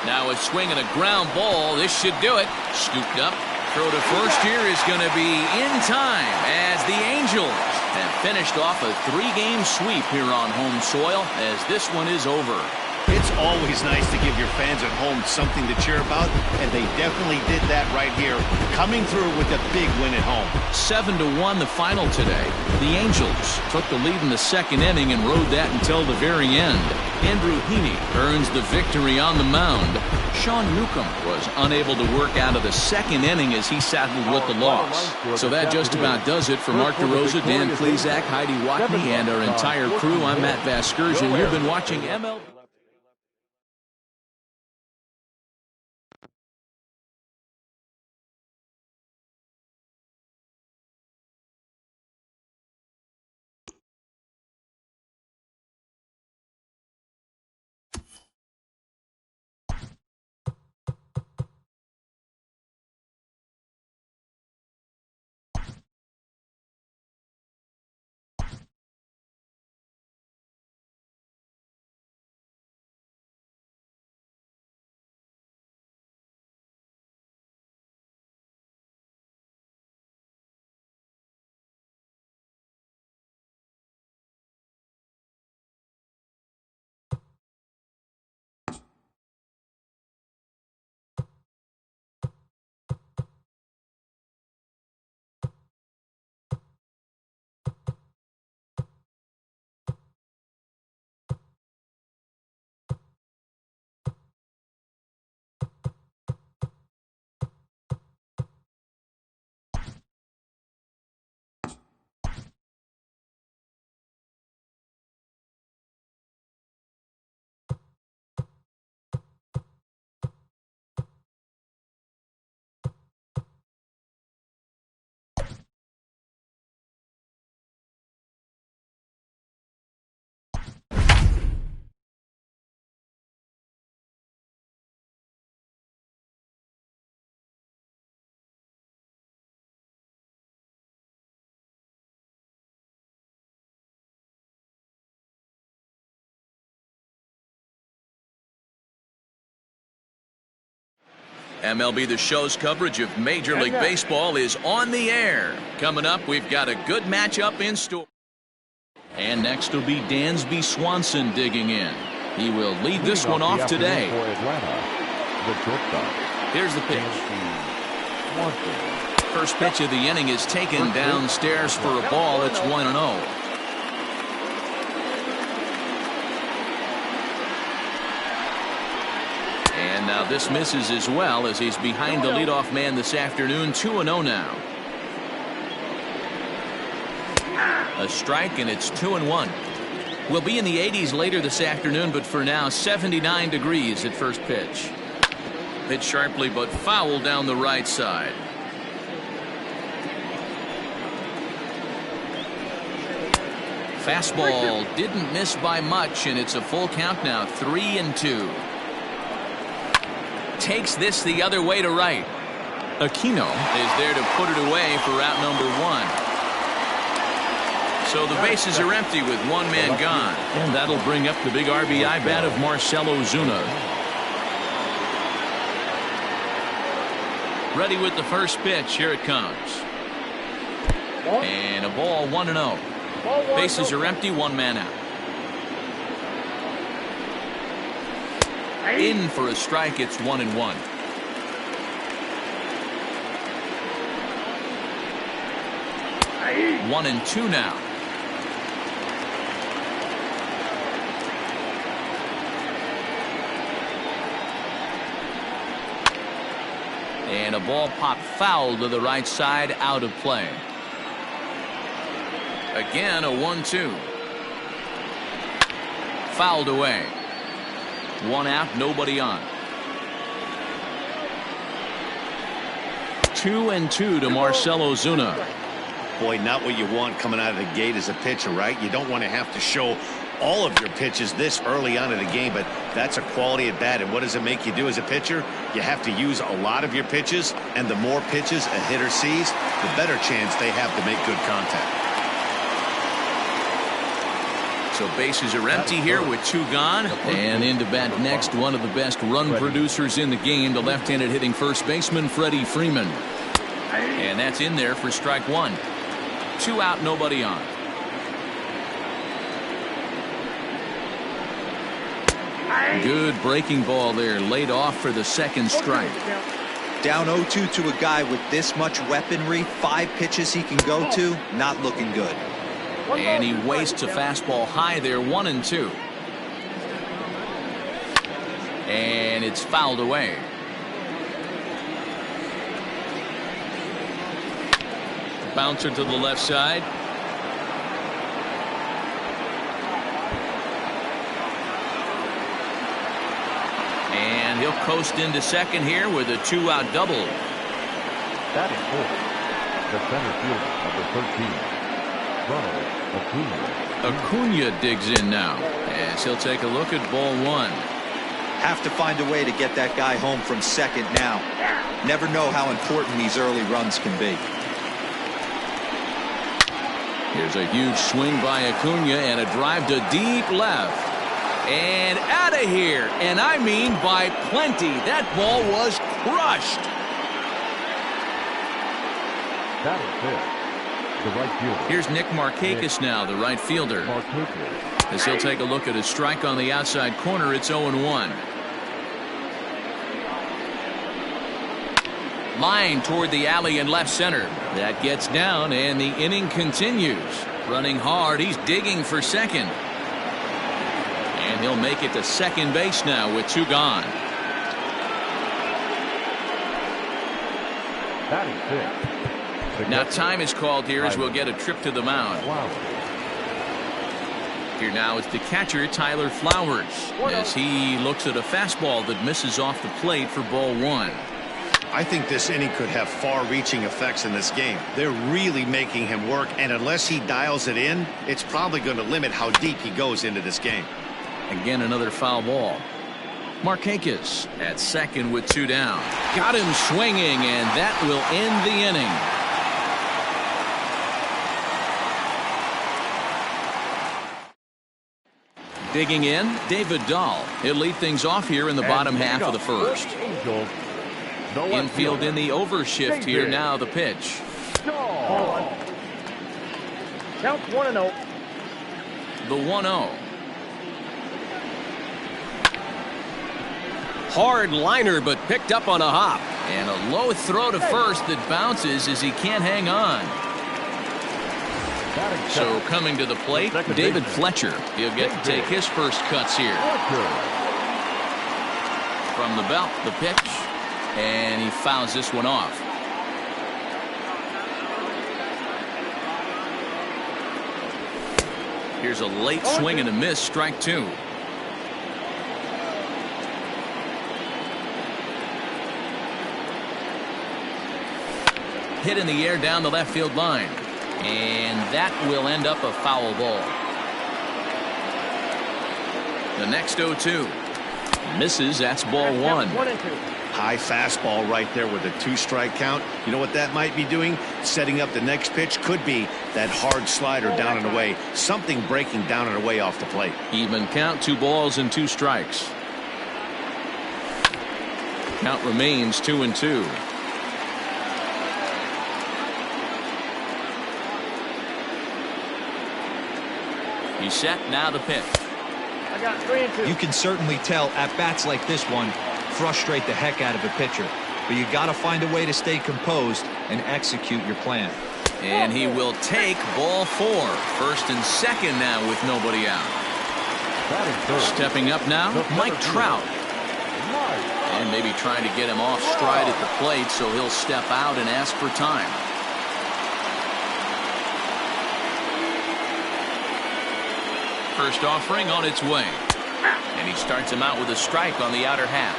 Now a swing and a ground ball. This should do it. Scooped up. Throw to first here is going to be in time as the Angels have finished off a 3-game sweep here on home soil as this one is over. It's always nice to give your fans at home something to cheer about, and they definitely did that right here, coming through with a big win at home. 7-1 the final today. The Angels took the lead in the second inning and rode that until the very end. Andrew Heaney earns the victory on the mound. Sean Newcomb was unable to work out of the second inning as he saddled with the loss. So that just about does it for Mark DeRosa, Dan Klezak, Heidi Watney, and our entire crew. I'm Matt Vasgersian. You've been watching MLB. MLB The Show's coverage of Major League Baseball is on the air. Coming up, we've got a good matchup in store. And next will be Dansby Swanson digging in. He will lead this one off today. Here's the pitch. First pitch of the inning is taken downstairs for a ball. It's 1-0. And now this misses as well as he's behind the leadoff man this afternoon. 2-0 now. A strike, and it's 2-1. We'll be in the 80s later this afternoon, but for now 79 degrees at first pitch. Hit sharply but foul down the right side. Fastball didn't miss by much, and it's a full count now. 3-2. Takes this the other way to right. Aquino is there to put it away for out number 1. So the bases are empty with one man gone. And that'll bring up the big RBI bat of Marcell Ozuna. Ready with the first pitch. Here it comes. And a ball, 1-0. Bases are empty, one man out. In for a strike. It's 1-1. One and two now. And a ball popped foul to the right side, out of play. Again, a 1-2. Fouled away. One out, nobody on. 2-2 to Marcell Ozuna. Boy, not what you want coming out of the gate as a pitcher, right? You don't want to have to show all of your pitches this early on in the game, but that's a quality at bat. And what does it make you do as a pitcher? You have to use a lot of your pitches, and the more pitches a hitter sees, the better chance they have to make good contact. So bases are empty here with two gone. And in to bat next, one of the best run producers in the game, the left-handed hitting first baseman, Freddie Freeman. And that's in there for strike one. Two out, nobody on. Good breaking ball there, laid off for the second strike. Down 0-2 to a guy with this much weaponry, 5 pitches he can go to, not looking good. And he wastes a fastball high there, 1-2. And it's fouled away. Bouncer to the left side. And he'll coast into second here with a 2-out double. Batting fourth, the center fielder, number 13, Ronald Acuna. Acuna digs in now as he'll take a look at ball one. Have to find a way to get that guy home from second now. Never know how important these early runs can be. Here's a huge swing by Acuna and a drive to deep left. And out of here. And I mean by plenty. That ball was crushed. Batting fifth, the right fielder. Here's Nick Markakis now, the right fielder. As he'll take a look at a strike on the outside corner, it's 0-1. Line toward the alley in left center. That gets down, and the inning continues. Running hard, he's digging for second. And he'll make it to second base now with two gone. Batting fifth. Now time is called here as we'll get a trip to the mound. Here now is the catcher, Tyler Flowers, as he looks at a fastball that misses off the plate for ball one. I think this inning could have far-reaching effects in this game. They're really making him work, and unless he dials it in, it's probably going to limit how deep he goes into this game. Again, another foul ball. Markakis at second with two down. Got him swinging, and that will end the inning. Digging in, David Dahl. He'll lead things off here in the bottom half of the first. Angels, Infield in the overshift here. Now the pitch. Count 1-0. The 1-0. Hard liner, but picked up on a hop. And a low throw to first that bounces as he can't hang on. So coming to the plate, David Fletcher. He'll get to take his first cuts here. From the belt, the pitch. And he fouls this one off. Here's a late swing and a miss, strike two. Hit in the air down the left field line. And that will end up a foul ball. The next 0-2. Misses, that's ball one. 1-2. High fastball right there with a 2-strike count. You know what that might be doing? Setting up the next pitch. Could be that hard slider down and away. Something breaking down and away off the plate. Even count, 2 balls and 2 strikes. Count remains 2-2. He's set, now the pitch. I got 3-2. You can certainly tell at bats like this one frustrate the heck out of a pitcher. But you got to find a way to stay composed and execute your plan. And he will take ball 4. First and second now with nobody out. Stepping up now, Mike Trout. And maybe trying to get him off stride at the plate, so he'll step out and ask for time. First offering on its way. And he starts him out with a strike on the outer half.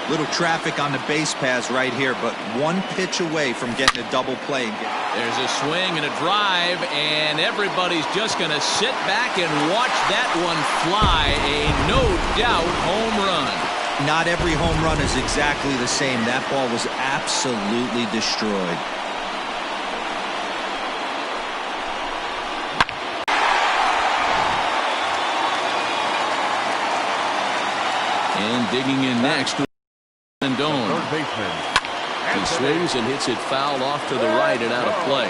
Little traffic on the base paths right here, but one pitch away from getting a double play. There's a swing and a drive, and everybody's just going to sit back and watch that one fly. A no-doubt home run. Not every home run is exactly the same. That ball was absolutely destroyed. And digging in next, Rendon. He swings and hits it foul off to the right and out of play.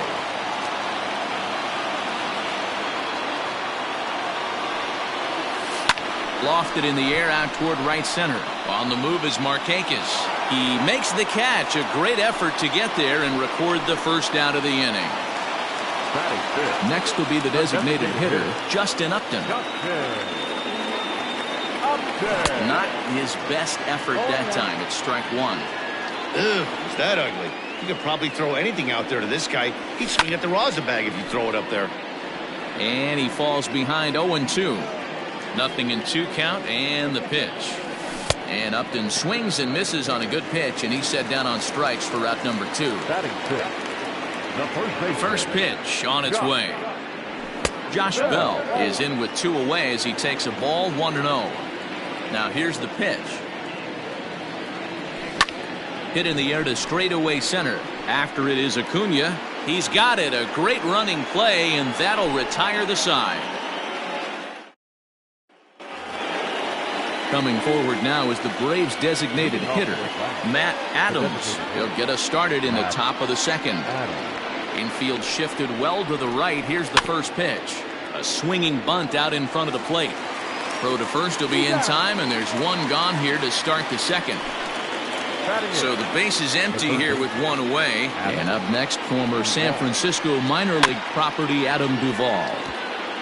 Lofted in the air out toward right center. On the move is Markakis. He makes the catch. A great effort to get there and record the first out of the inning. Next will be the designated hitter, Justin Upton. Not his best effort that time. It's strike one. Ugh, is that ugly? You could probably throw anything out there to this guy. He'd swing at the rosin bag if you throw it up there. And he falls behind 0-2. Nothing in 2 count and the pitch. And Upton swings and misses on a good pitch, and he's set down on strikes for route number 2. First pitch on its way. Josh Bell is in with 2 away as he takes a ball 1-0. Now here's the pitch. Hit in the air to straightaway center. After it is Acuna. He's got it. A great running play, and that'll retire the side. Coming forward now is the Braves' designated hitter, Matt Adams. He'll get us started in the top of the second. Infield shifted well to the right. Here's the first pitch. A swinging bunt out in front of the plate. Throw to first will be in time, and there's one gone here to start the second. So the base is empty here with 1 away. And up next, former San Francisco minor league property Adam Duvall.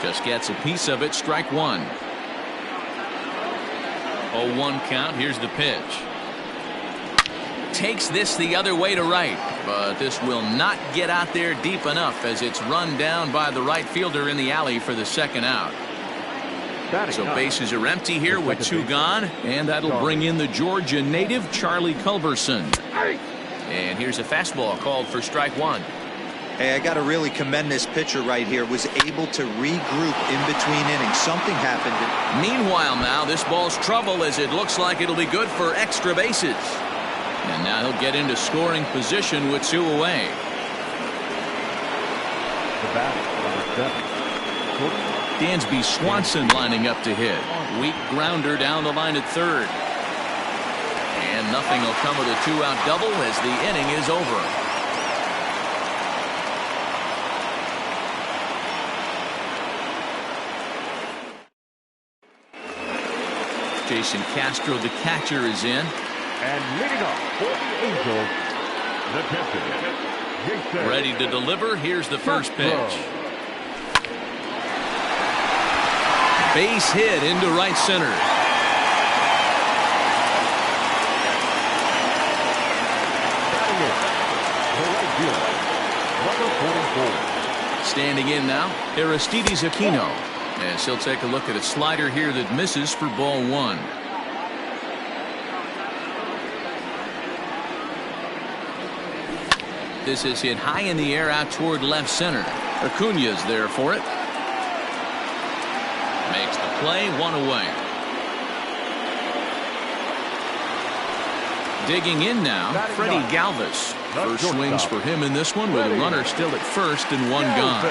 Just gets a piece of it, strike 1. 0-1 count. Here's the pitch. Takes this the other way to right, but this will not get out there deep enough as it's run down by the right fielder in the alley for the second out. So bases are empty here with 2 gone, and that'll bring in the Georgia native Charlie Culberson. And here's a fastball called for strike 1. Hey, I got to really commend this pitcher right here. Was able to regroup in between innings. Something happened. Meanwhile now, this ball's trouble as it looks like it'll be good for extra bases. And now he'll get into scoring position with 2 away. Dansby Swanson lining up to hit. Weak grounder down the line at third. And nothing will come of the 2-out double as the inning is over. Jason Castro, the catcher, is in. And leading off for the Angels, the captain, Jason. Ready to deliver. Here's the first pitch. Base hit into right center. Standing in now, Aristides Aquino. As he'll take a look at a slider here that misses for ball 1. This is hit high in the air out toward left center. Acuna's there for it. Makes the play, 1 away. Digging in now, Freddie Galvis. First swings for him in this one with a runner still at first and 1 gone.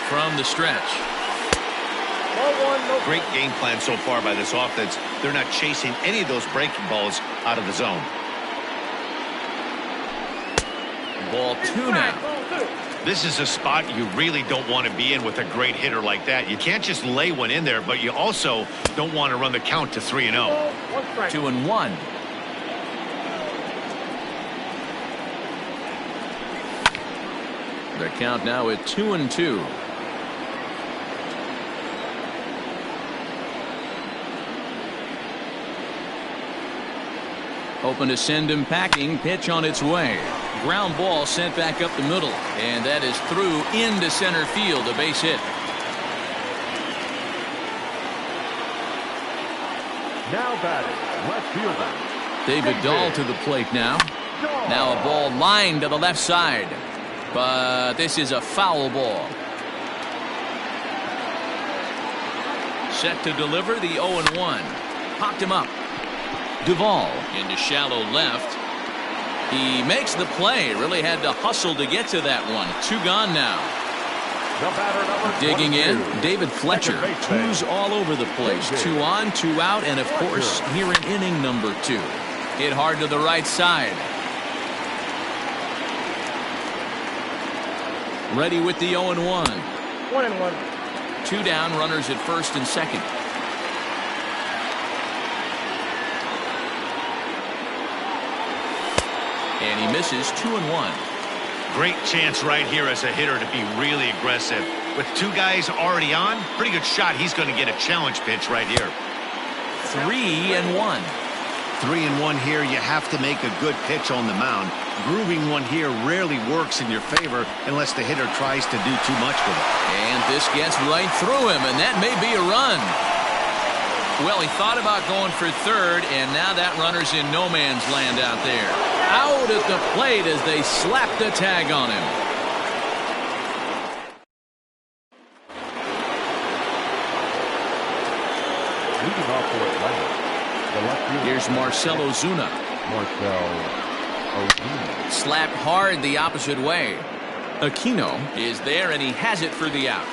From the stretch. Great game plan so far by this offense. They're not chasing any of those breaking balls out of the zone. Ball 2 now. This is a spot you really don't want to be in with a great hitter like that. You can't just lay one in there, but you also don't want to run the count to 3-0. 2-1. The count now at 2-2. Open to send him packing. Pitch on its way. Ground ball sent back up the middle, and that is through into center field, a base hit. Now batting, left fielder David Dahl to the plate now. Now a ball lined to the left side, but this is a foul ball. Set to deliver the 0-1. Popped him up. Duvall into shallow left. He makes the play. Really had to hustle to get to that one. 2 gone now. Digging in, David Fletcher. 2s all over the place. 2 on, 2 out, and of course here in inning number 2. Hit hard to the right side. Ready with the 0-1. 1-1. 2 down, runners at first and second. And he misses 2-1. Great chance right here as a hitter to be really aggressive. With 2 guys already on, pretty good shot. He's going to get a challenge pitch right here. 3-1. 3-1 here. You have to make a good pitch on the mound. Grooving one here rarely works in your favor unless the hitter tries to do too much with it. And this gets right through him, and that may be a run. Well, he thought about going for third, and now that runner's in no man's land out there. Out at the plate as they slap the tag on him. leading off for Atlanta, the left fielder. Here's Marcell Ozuna. Slapped hard the opposite way. Aquino is there, and he has it for the out.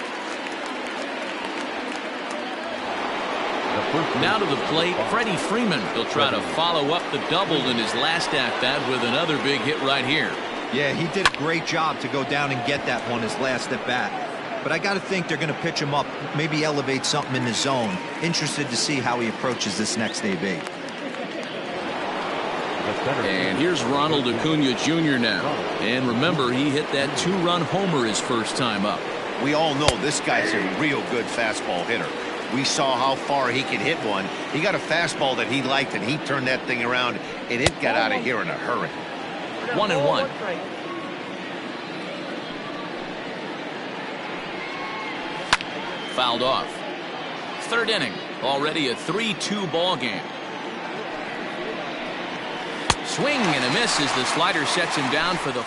Now to the plate, Freddie Freeman. He'll try to follow up the double in his last at-bat with another big hit right here. Yeah, he did a great job to go down and get that one his last at-bat. But I got to think they're going to pitch him up, maybe elevate something in the zone. Interested to see how he approaches this next AB. And here's Ronald Acuna Jr. now. And remember, he hit that 2-run homer his first time up. We all know this guy's a real good fastball hitter. We saw how far he could hit one. He got a fastball that he liked, and he turned that thing around, and it got out of here in a hurry. 1-1. Fouled off. Third inning. Already a 3-2 ball game. Swing and a miss as the slider sets him down for the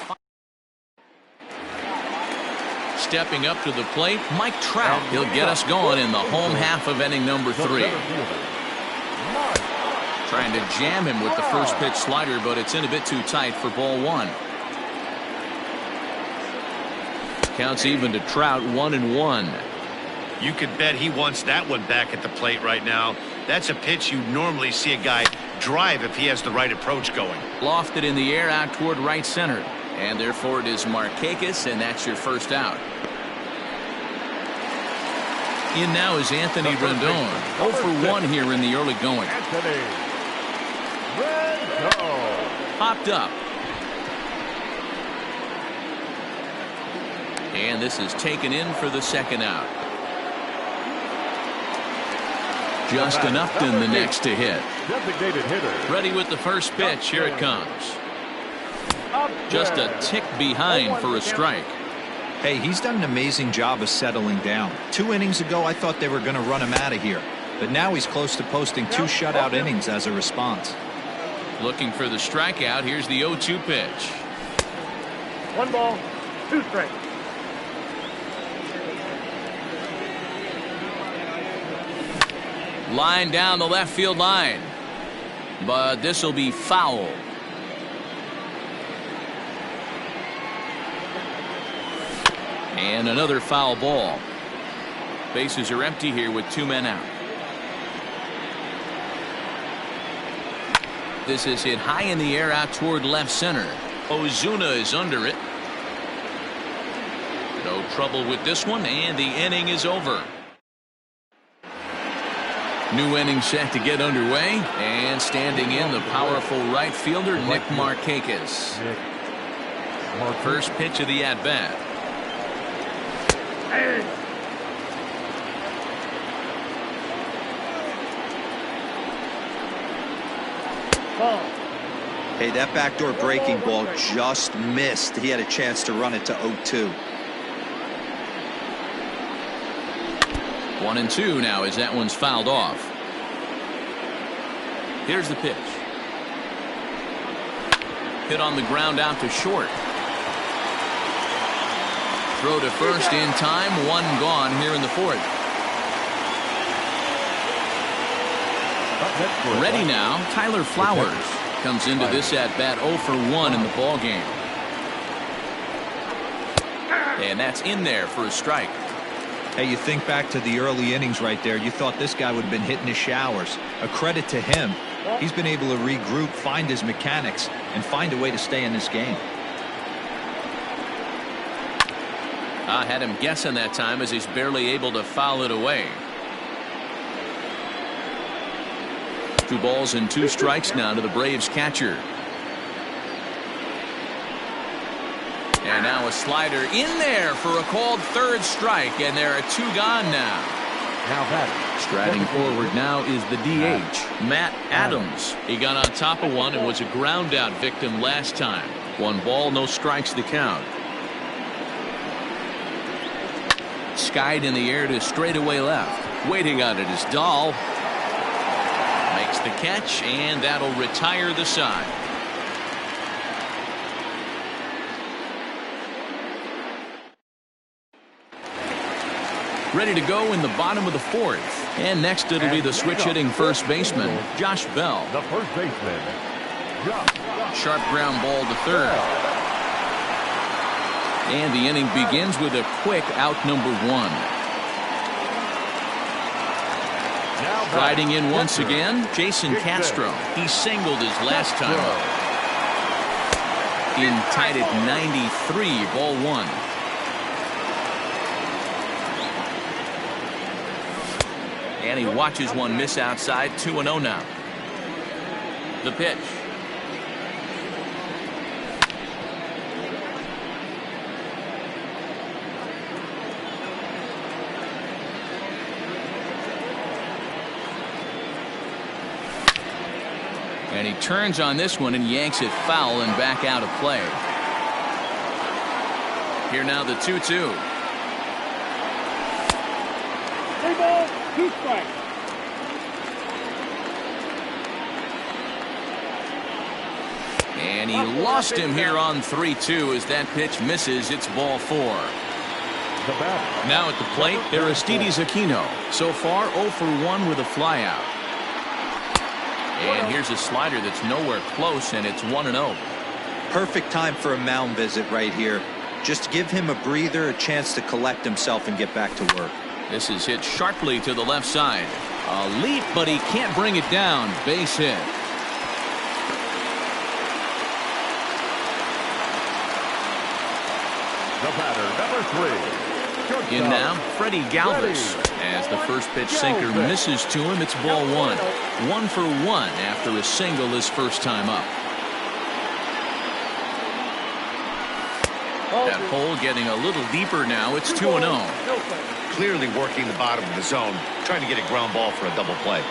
stepping up to the plate, Mike Trout. He'll get us going in the home half of inning number 3. Trying to jam him with the first pitch slider, but it's in a bit too tight for ball 1. Counts even to Trout, 1-1. You could bet he wants that one back at the plate right now. That's a pitch you normally see a guy drive if he has the right approach going. Lofted in the air out toward right center. And therefore it is Markakis, and that's your first out. In now is Anthony Rendon. 0 for 1 here in the early going. Anthony Rendon. Popped up. And this is taken in for the second out. Justin Upton the next to hit. Designated hitter. Ready with the first pitch. Here it comes. Just a tick behind for a strike. Hey, he's done an amazing job of settling down. 2 innings ago, I thought they were going to run him out of here. But now he's close to posting 2 shutout innings as a response. Looking for the strikeout. Here's the 0-2 pitch. 1 ball, 2 strikes. Line down the left field line. But this will be foul. And another foul ball. Bases are empty here with 2 men out. This is hit high in the air out toward left center. Ozuna is under it. No trouble with this one, and the inning is over. New inning set to get underway, and standing in the powerful right fielder Nick Markakis. First pitch of the at-bat. Hey, that backdoor breaking ball just missed. He had a chance to run it to 0-2. 1-2 now as that one's fouled off. Here's the pitch. Hit on the ground out to short. Throw to first in time. 1 gone here in the 4th. Ready now, Tyler Flowers comes into this at bat 0 for 1 in the ball game. And that's in there for a strike. Hey, you think back to the early innings right there. You thought this guy would have been hitting his showers. A credit to him. He's been able to regroup, find his mechanics, and find a way to stay in this game. I had him guessing that time as he's barely able to foul it away. 2 balls and 2 strikes now to the Braves catcher. And now a slider in there for a called 3rd strike, and there are 2 gone now. Striding forward now is the DH, Matt Adams. He got on top of one and was a ground out victim last time. 1 ball, no strikes to count. Skied in the air to straightaway left. Waiting on it is Dahl. Makes the catch, and that'll retire the side. Ready to go in the bottom of the 4th. And next it'll be the switch-hitting first baseman, Josh Bell. The first baseman, Sharp ground ball to 3rd. And the inning begins with a quick out number 1. Riding in once again, Jason Castro. He singled his last time up. In tied at 93, ball 1. And he watches one miss outside. 2-0 now. The pitch. And he turns on this one and yanks it foul and back out of play. Here now the 2-2. 3 balls, 2 strikes. And he lost him here on 3-2 as that pitch misses. It's ball 4. Now at the plate, Aristides Aquino. So far 0 for 1 with a flyout. And here's a slider that's nowhere close, and it's 1-0. Perfect time for a mound visit right here. Just give him a breather, a chance to collect himself and get back to work. This is hit sharply to the left side. A leap, but he can't bring it down. Base hit. The batter, number 3. In now, Freddie Galvis. As the first pitch sinker misses to him, it's ball 1. 1 for 1 after a single his first time up. That hole getting a little deeper now. It's 2-0. Clearly working the bottom of the zone, trying to get a ground ball for a double play.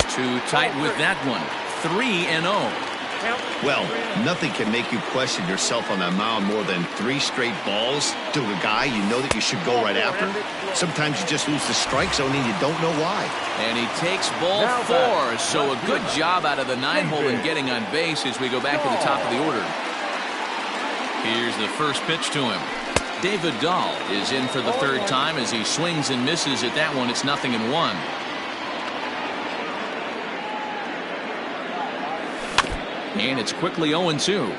Too tight with that one. 3-0. Well, nothing can make you question yourself on that mound more than 3 straight balls to a guy you know that you should go right after. Sometimes you just lose the strike zone and you don't know why. And he takes ball 4. So a good job out of the 9-hole in getting on base as we go back to the top of the order. Here's the first pitch to him. David Dahl is in for the 3rd time as he swings and misses at that one. It's 0-1. And it's quickly 0-2.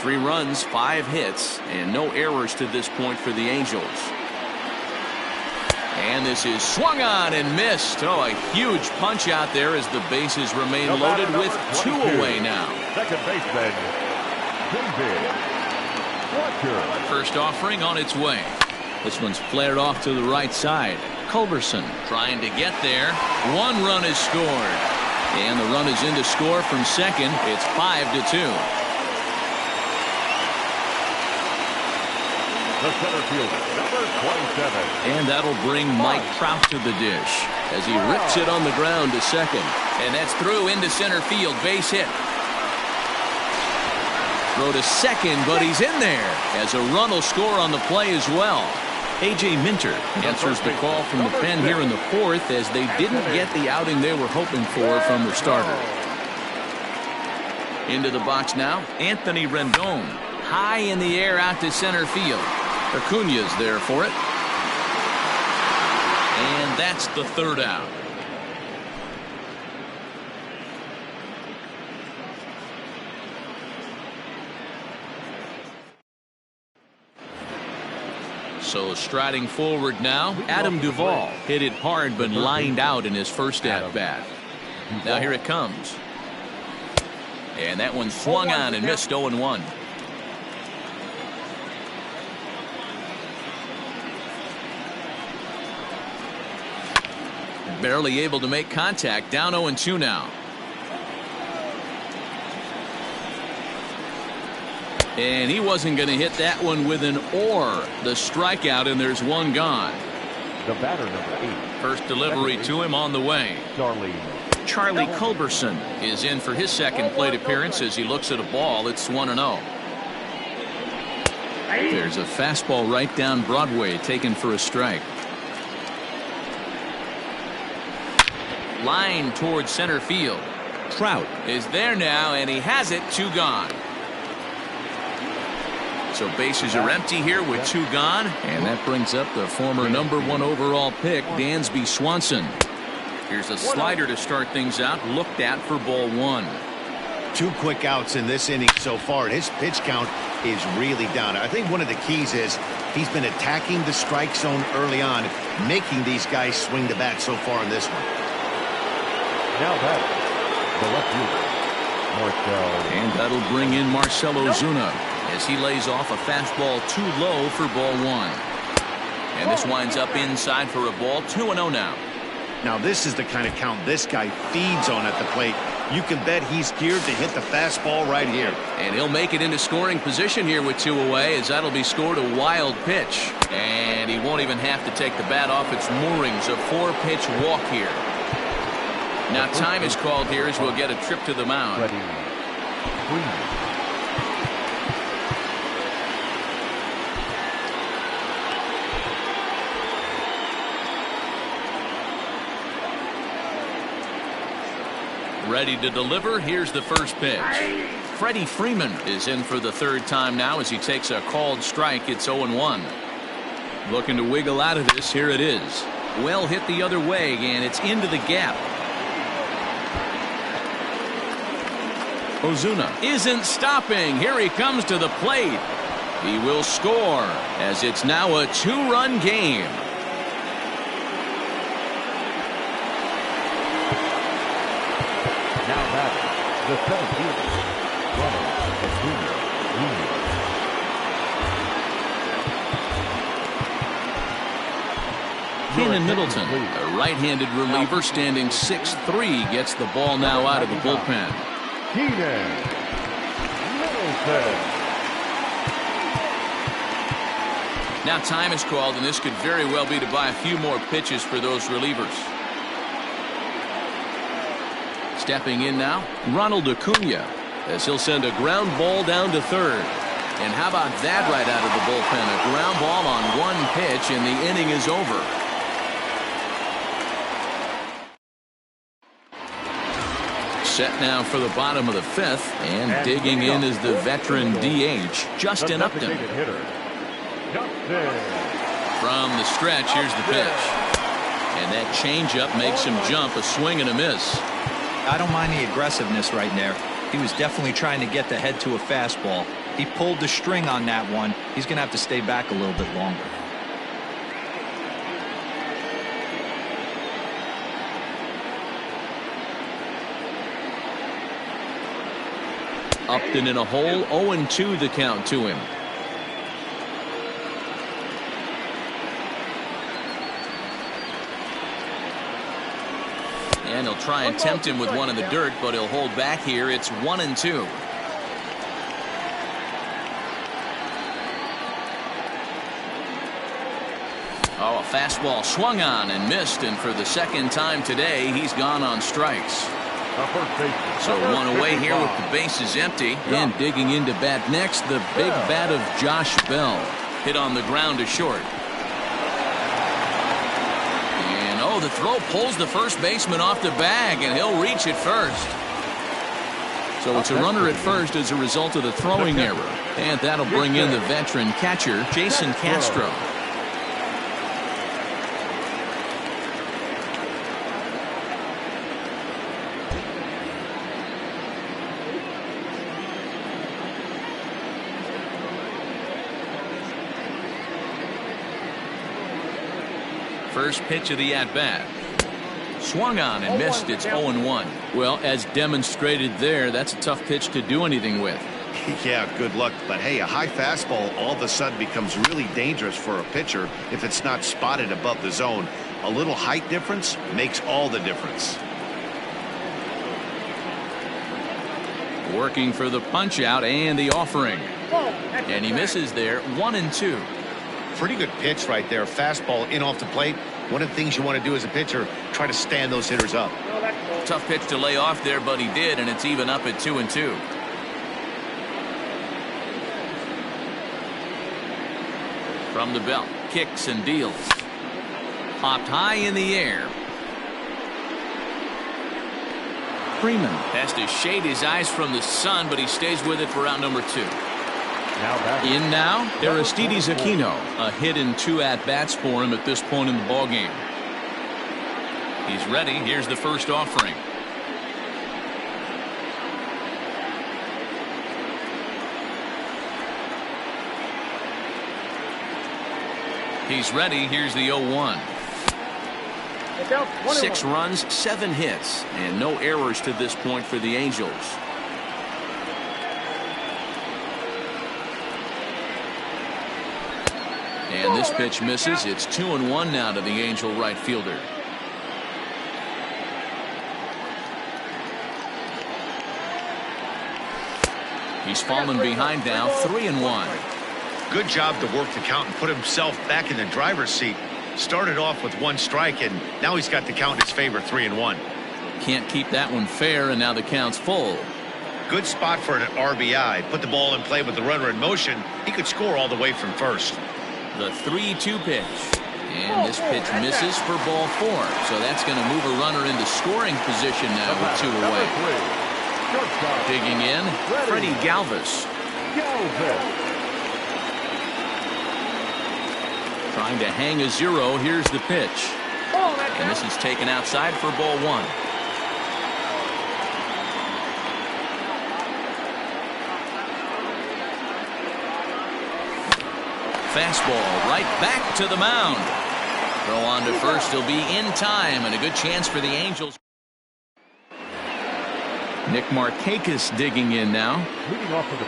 3 runs, 5 hits, and no errors to this point for the Angels. And this is swung on and missed. Oh, a huge punch out there as the bases remain loaded with 2 away now. Second baseman, David. First offering on its way. This one's flared off to the right side. Culberson trying to get there. 1 run is scored. And the run is in to score from second. It's 5-2. The center fielder, number 27. And that'll bring Mike Trout to the dish as he rips it on the ground to second. And that's through into center field. Base hit. Throw to second, but he's in there as a run will score on the play as well. A.J. Minter answers the call from the pen here in the 4th as they didn't get the outing they were hoping for from the starter. Into the box now, Anthony Rendon. High in the air out to center field. Acuna's there for it. And that's the 3rd out. So striding forward now, Adam Duvall hit it hard but lined out in his first at-bat. Now here it comes. And that one swung on and missed 0-1. Barely able to make contact. Down 0-2 now. And he wasn't going to hit that one with an or. The strikeout, and there's 1 gone. The batter, number 8. First delivery to him on the way. Charlie Culberson is in for his second plate appearance as he looks at a ball. It's 1-0. There's a fastball right down Broadway taken for a strike. Line towards center field. Trout is there now, and he has it. 2 gone. So bases are empty here with 2 gone, and that brings up the former number 1 overall pick, Dansby Swanson. Here's a slider to start things out, looked at for ball 1. 2 quick outs in this inning so far. His pitch count is really down. I think one of the keys is he's been attacking the strike zone early on, making these guys swing the bat so far in this one. Now that the left fielder, Marcell. And that'll bring in Marcell Ozuna as he lays off a fastball too low for ball 1. And this winds up inside for a ball. 2-0 now. Now this is the kind of count this guy feeds on at the plate. You can bet he's geared to hit the fastball right here. And he'll make it into scoring position here with 2 away as that'll be scored a wild pitch. And he won't even have to take the bat off its moorings. A 4-pitch walk here. Now time is called here as we'll get a trip to the mound. Ready to deliver. Here's the first pitch. Freddie Freeman is in for the 3rd time now as he takes a called strike. It's 0-1. Looking to wiggle out of this. Here it is. Well hit the other way, and it's into the gap. Ozuna isn't stopping. Here he comes to the plate. He will score as it's now a 2-run game. The 17th, Ronald Acuna Jr. Kenan Middleton, a right-handed reliever standing 6'3", gets the ball now out of the bullpen. Kenan Middleton. Now time is called, and this could very well be to buy a few more pitches for those relievers. Stepping in now, Ronald Acuna, as he'll send a ground ball down to third. And how about that right out of the bullpen? A ground ball on one pitch, and the inning is over. Set now for the bottom of the fifth, and digging in is the veteran DH, Justin Upton. From the stretch, here's the pitch. And that changeup makes him jump, a swing and a miss. I don't mind the aggressiveness right there. He was definitely trying to get the head to a fastball. He pulled the string on that one. He's going to have to stay back a little bit longer. Upton in a hole, 0-2 the count to him. And he'll try and tempt him with one in the dirt, but he'll hold back here. It's 1-2. Oh, a fastball swung on and missed, and for the second time today, he's gone on strikes. So one away here with the bases empty. And digging into bat next, the big bat of Josh Bell. Hit on the ground to short. And oh, the throw pulls the first baseman off the bag, and he'll reach it first. So it's a runner at first as a result of the throwing error. And that'll bring in the veteran catcher, Jason Castro. First pitch of the at-bat. Swung on and missed. It's 0-1. Well, as demonstrated there, that's a tough pitch to do anything with. Yeah, good luck. But hey, a high fastball all of a sudden becomes really dangerous for a pitcher if it's not spotted above the zone. A little height difference makes all the difference. Working for the punch out and the offering. And he misses there. 1-2. Pretty good pitch right there. Fastball in off the plate. One of the things you want to do as a pitcher, try to stand those hitters up. Tough pitch to lay off there, but he did, and it's even up at 2-2. From the belt, kicks and deals. Popped high in the air. Freeman has to shade his eyes from the sun, but he stays with it for out number 2. In now, Aristides Aquino. A hit in 2 at-bats for him at this point in the ballgame. He's ready. Here's the first offering. He's ready. Here's the 0-1. 6 runs, 7 hits, and no errors to this point for the Angels. And this pitch misses. It's 2-1 now to the Angel right fielder. He's fallen behind now, 3-1. Good job to work the count and put himself back in the driver's seat. Started off with 1 strike, and now he's got the count in his favor, 3-1. Can't keep that one fair, and now the count's full. Good spot for an RBI. Put the ball in play with the runner in motion. He could score all the way from first. The 3-2 pitch. And this pitch misses for ball 4. So that's going to move a runner into scoring position now with 2 away. Digging in, Freddie Galvis. Trying to hang a 0. Here's the pitch. And this is taken outside for ball 1. Fastball right back to the mound. Throw on to first. He'll be in time, and a good chance for the Angels. Nick Markakis digging in now.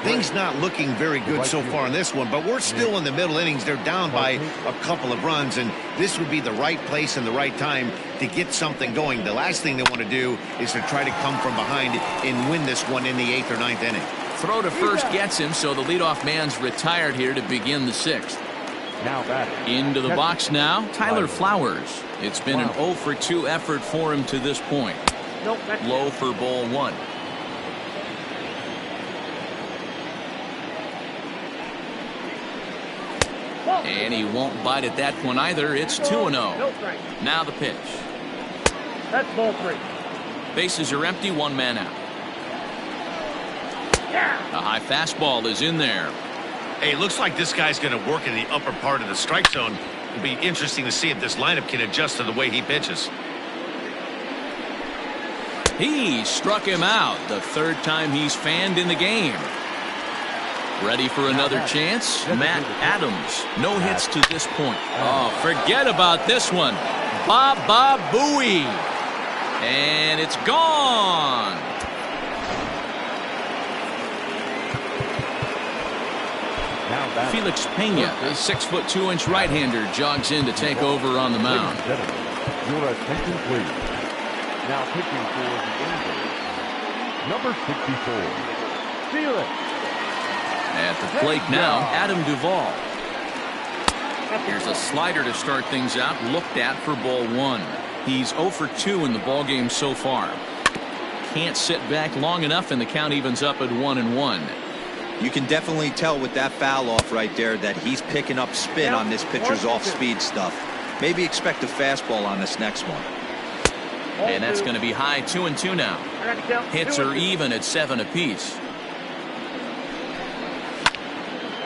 Things not looking very good so far in this one, but we're still in the middle innings. They're down by a couple of runs, and this would be the right place and the right time to get something going. The last thing they want to do is to try to come from behind and win this one in the 8th or 9th inning. Throw to first gets him, so the leadoff man's retired here to begin the 6th. Now batting. Into the box now, Tyler Flowers. It's been an 0 for 2 effort for him to this point. Low for ball 1. And he won't bite at that one either. It's 2-0. Now the pitch. That's ball 3. Bases are empty, 1 man out. A high fastball is in there. Hey, it looks like this guy's going to work in the upper part of the strike zone. It'll be interesting to see if this lineup can adjust to the way he pitches. He struck him out. The 3rd time he's fanned in the game. Ready for another chance? Matt Adams. No hits to this point. Oh, forget about this one. Baba Booey. And it's gone. Felix Pena, the 6'2" right-hander, jogs in to take over on the mound. Your attention, please. Now pitching for the Angels, number 64, Felix. At the plate now, Adam Duvall. Here's a slider to start things out, looked at for ball 1. He's 0 for 2 in the ballgame so far. Can't sit back long enough, and the count evens up at 1-1. You can definitely tell with that foul off right there that he's picking up spin on this pitcher's off-speed stuff. Maybe expect a fastball on this next one. And that's going to be high, 2-2 now. Hits are even at 7 apiece.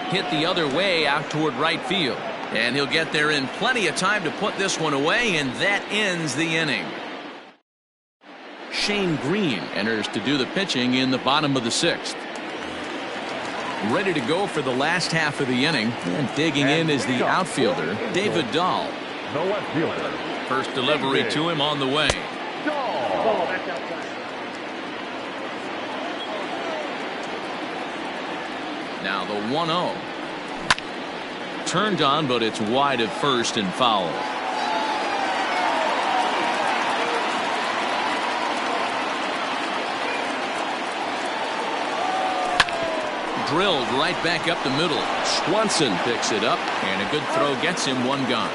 Hit the other way out toward right field. And he'll get there in plenty of time to put this one away, and that ends the inning. Shane Green enters to do the pitching in the bottom of the 6th. Ready to go for the last half of the inning, and digging in is the outfielder, David Dahl. No outfielder. First delivery to him on the way. Now the 1-0. Turned on, but it's wide at first and foul. Drilled right back up the middle. Swanson picks it up, and a good throw gets him 1 gone.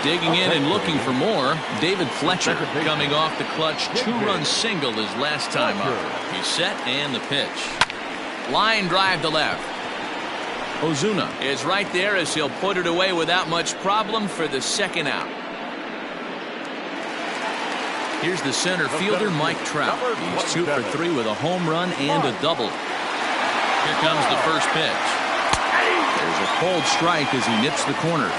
Digging in and looking for more, David Fletcher coming off the clutch 2-run single his last time up. He's set and the pitch. Line drive to left. Ozuna is right there as he'll put it away without much problem for the 2nd out. Here's the center fielder, Mike Trout. He's 2 for 3 with a home run and a double. Here comes the first pitch. There's a cold strike as he nips the corner.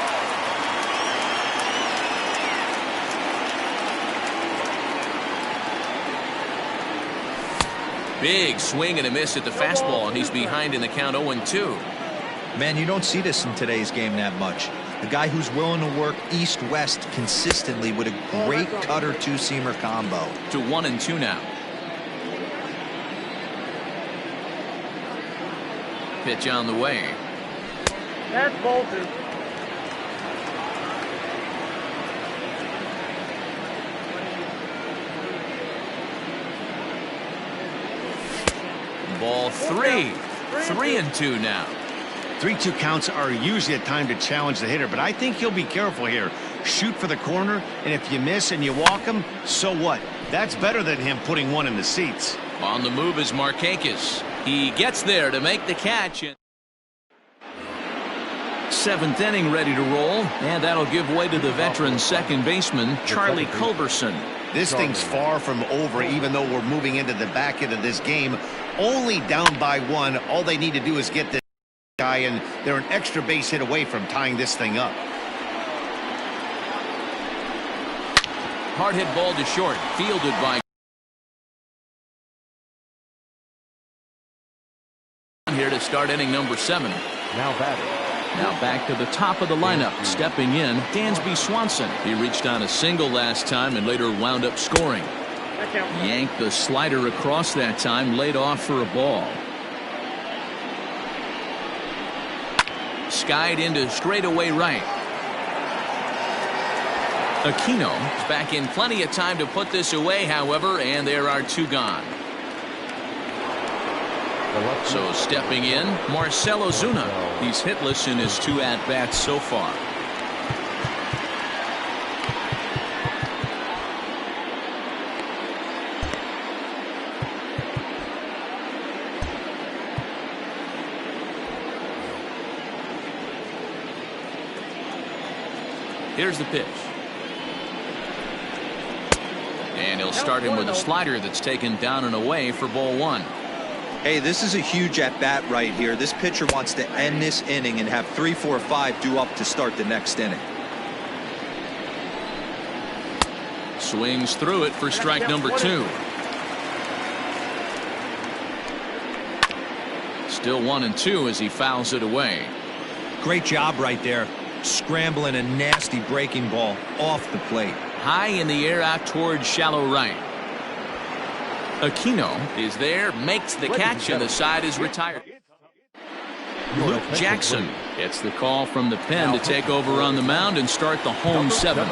Big swing and a miss at the fastball, and he's behind in the count 0-2. Man, you don't see this in today's game that much. A guy who's willing to work east-west consistently with a great cutter two-seamer combo. To 1-2 now. Pitch on the way. That's ball 2. Ball 3. 3-2 now. 3-2 counts are usually a time to challenge the hitter, but I think he'll be careful here. Shoot for the corner, and if you miss and you walk him, so what? That's better than him putting one in the seats. On the move is Markakis. He gets there to make the catch. 7th inning ready to roll, and that'll give way to the veteran second baseman, Charlie Culberson. This thing's far from over, even though we're moving into the back end of this game. Only down by 1. All they need to do is get this guy, and they're an extra base hit away from tying this thing up. Hard hit ball to short, fielded by here to start inning number 7. Now batting, Now back to the top of the lineup. Stepping in, Dansby Swanson. He reached on a single last time and later wound up scoring. Yanked the slider across that time, laid off for a ball. Skied into straightaway right. Aquino is back in plenty of time to put this away, however, and there are two gone. So stepping in, Marcell Ozuna. He's hitless in his two at-bats so far. Here's the pitch. And he'll start him with a slider that's taken down and away for ball one. Hey, this is a huge at-bat right here. This pitcher wants to end this inning and have 3, 4, 5 due up to start the next inning. Swings through it for strike number 2. Still 1-2 as he fouls it away. Great job right there. Scrambling a nasty breaking ball off the plate. High in the air out towards shallow right. Aquino is there, makes the catch, and the side is retired. Luke Jackson gets the call from the pen to take over on the mound and start the home 7th.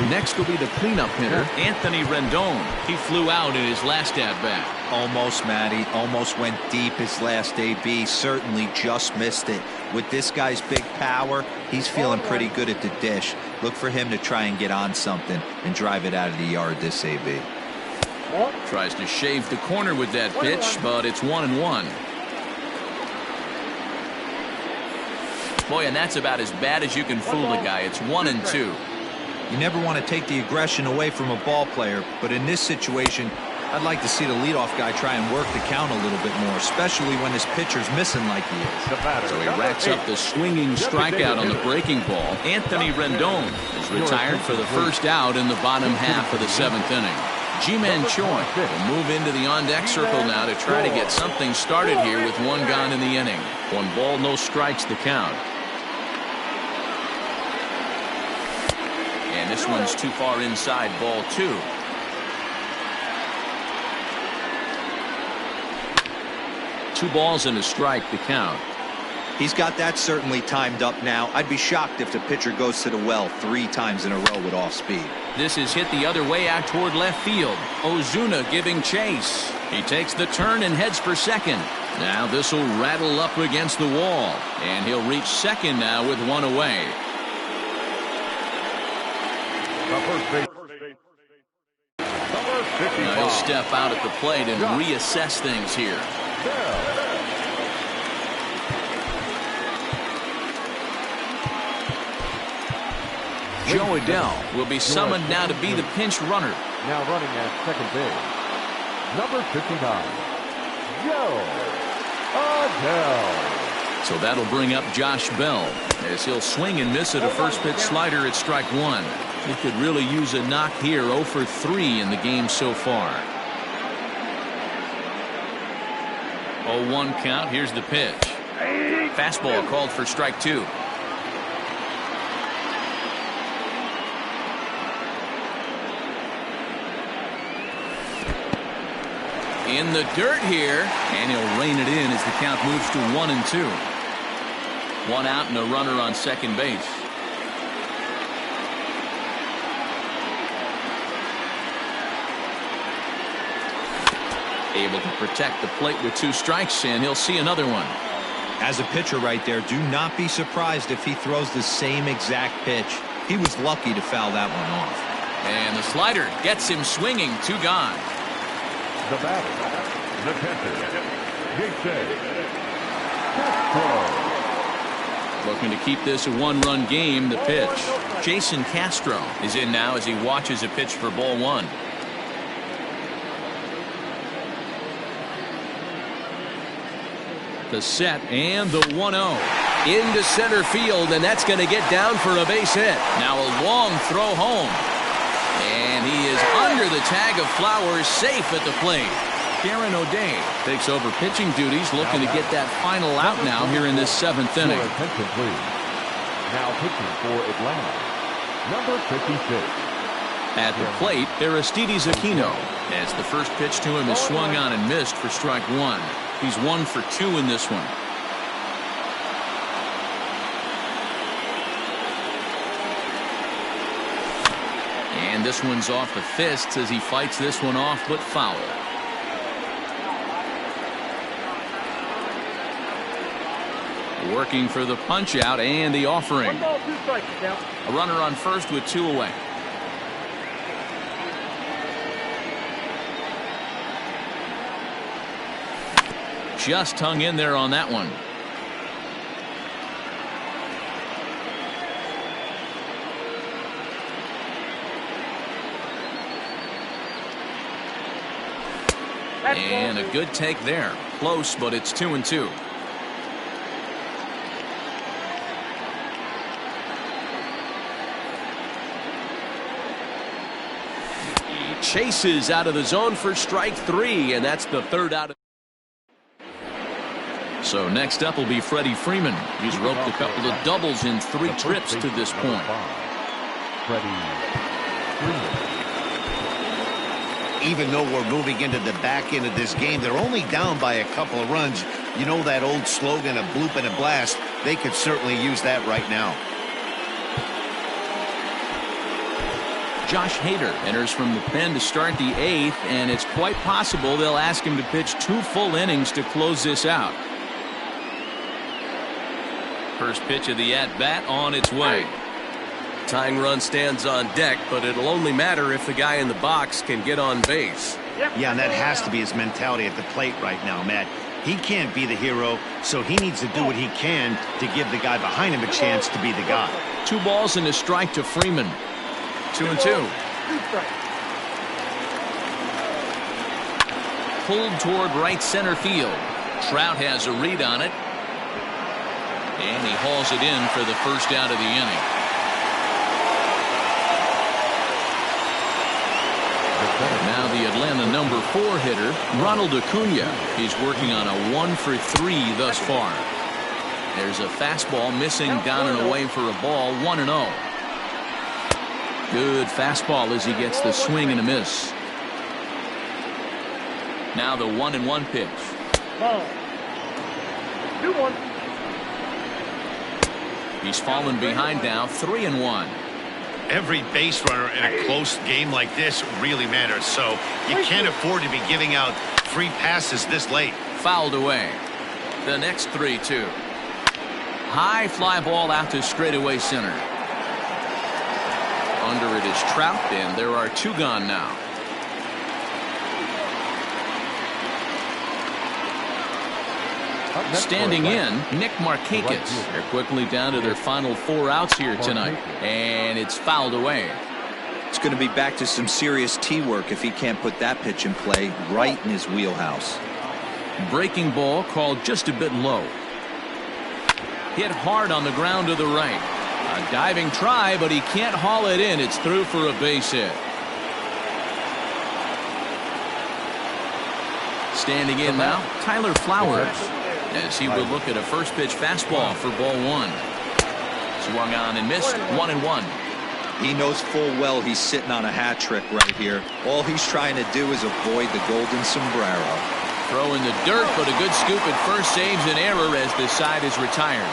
Next will be the cleanup hitter, Anthony Rendon. He flew out in his last at-bat. Almost, Matty. Almost went deep his last AB. Certainly just missed it. With this guy's big power, he's feeling pretty good at the dish. Look for him to try and get on something and drive it out of the yard this AB. Tries to shave the corner with that pitch, but it's 1-1. Boy, and that's about as bad as you can fool a guy. It's 1-2. You never want to take the aggression away from a ball player, but in this situation, I'd like to see the leadoff guy try and work the count a little bit more, especially when this pitcher's missing like he is. So he racks up the swinging strikeout on the breaking ball. Anthony Rendon is retired for the first out in the bottom half of the 7th inning. Ji-Man Choi will move into the on-deck circle now to try to get something started here with one gone in the inning. 1 ball, no strikes the count. And this one's too far inside, ball 2. Two balls and a strike to count. He's got that certainly timed up now. I'd be shocked if the pitcher goes to the well 3 times in a row with off speed. This is hit the other way out toward left field. Ozuna giving chase. He takes the turn and heads for second. Now this will rattle up against the wall. And he'll reach second now with 1 away. Now he'll step out at the plate and reassess things here. Joe Adell will be summoned now to be the pinch runner. Now running at second base, number 59, Joe Adell. So that'll bring up Josh Bell as he'll swing and miss at a first pitch slider at strike 1. He could really use a knock here. 0 for 3 in the game so far. 0-1 count. Here's the pitch. Fastball called for strike 2. In the dirt here, and he'll rein it in as the count moves to 1-2. 1 out and a runner on second base. Able to protect the plate with 2 strikes, and he'll see another one. As a pitcher right there, do not be surprised if he throws the same exact pitch. He was lucky to foul that one off. And the slider gets him swinging. 2 gone. The batter, the catcher, Jason Castro. Looking to keep this a 1-run game. The pitch. Jason Castro is in now as he watches a pitch for ball 1. The set and the 1-0 into center field, and that's going to get down for a base hit. Now a long throw home, and he is under the tag of Flowers, safe at the plate. Karen O'Day takes over pitching duties, looking to get that final out now here in this 7th inning. Attention, please. Now pitching for Atlanta, number 56. At the plate, Aristides Aquino, as the first pitch to him is swung on and missed for strike one. He's 1 for 2 in this one. And this one's off the fists as he fights this one off, but foul. Working for the punch out and the offering. 1 ball, 2 strikes, count. A runner on first with 2 away. Just hung in there on that one. And a good take there. Close, but it's 2-2. He chases out of the zone for strike 3, and that's the 3rd out. So next up will be Freddie Freeman. He's roped a couple of doubles in 3 trips to this point. Freddie Freeman. Even though we're moving into the back end of this game, they're only down by a couple of runs. You know that old slogan, a bloop and a blast? They could certainly use that right now. Josh Hader enters from the pen to start the 8th, and it's quite possible they'll ask him to pitch 2 full innings to close this out. First pitch of the at-bat on its way. Tying run stands on deck, but it'll only matter if the guy in the box can get on base. Yeah, and that has to be his mentality at the plate right now, Matt. He can't be the hero, so he needs to do what he can to give the guy behind him a chance to be the guy. 2 balls and a strike to Freeman. 2-2. 2 strikes. Pulled toward right center field. Trout has a read on it. And he hauls it in for the first out of the inning. Now the Atlanta number 4 hitter, Ronald Acuna. He's working on a 1 for 3 thus far. There's a fastball missing down and away for a ball, 1-0. Good fastball as he gets the swing and a miss. Now the 1-1 pitch. Ball. 2-1. He's fallen behind now, 3-1. Every base runner in a close game like this really matters, so you can't afford to be giving out free passes this late. Fouled away. The next 3-2. High fly ball out to straightaway center. Under it is Trout, and there are 2 gone now. Standing in, Nick Markakis. They're quickly down to their final 4 outs here tonight, and it's fouled away. It's going to be back to some serious tee work if he can't put that pitch in play right in his wheelhouse. Breaking ball called just a bit low. Hit hard on the ground to the right. A diving try, but he can't haul it in. It's through for a base hit. Standing in now, Tyler Flowers, as he will look at a first pitch fastball for ball 1. Swung on and missed, 1-1. He knows full well he's sitting on a hat trick right here. All he's trying to do is avoid the golden sombrero. Throw in the dirt, but a good scoop at first saves an error as the side is retired.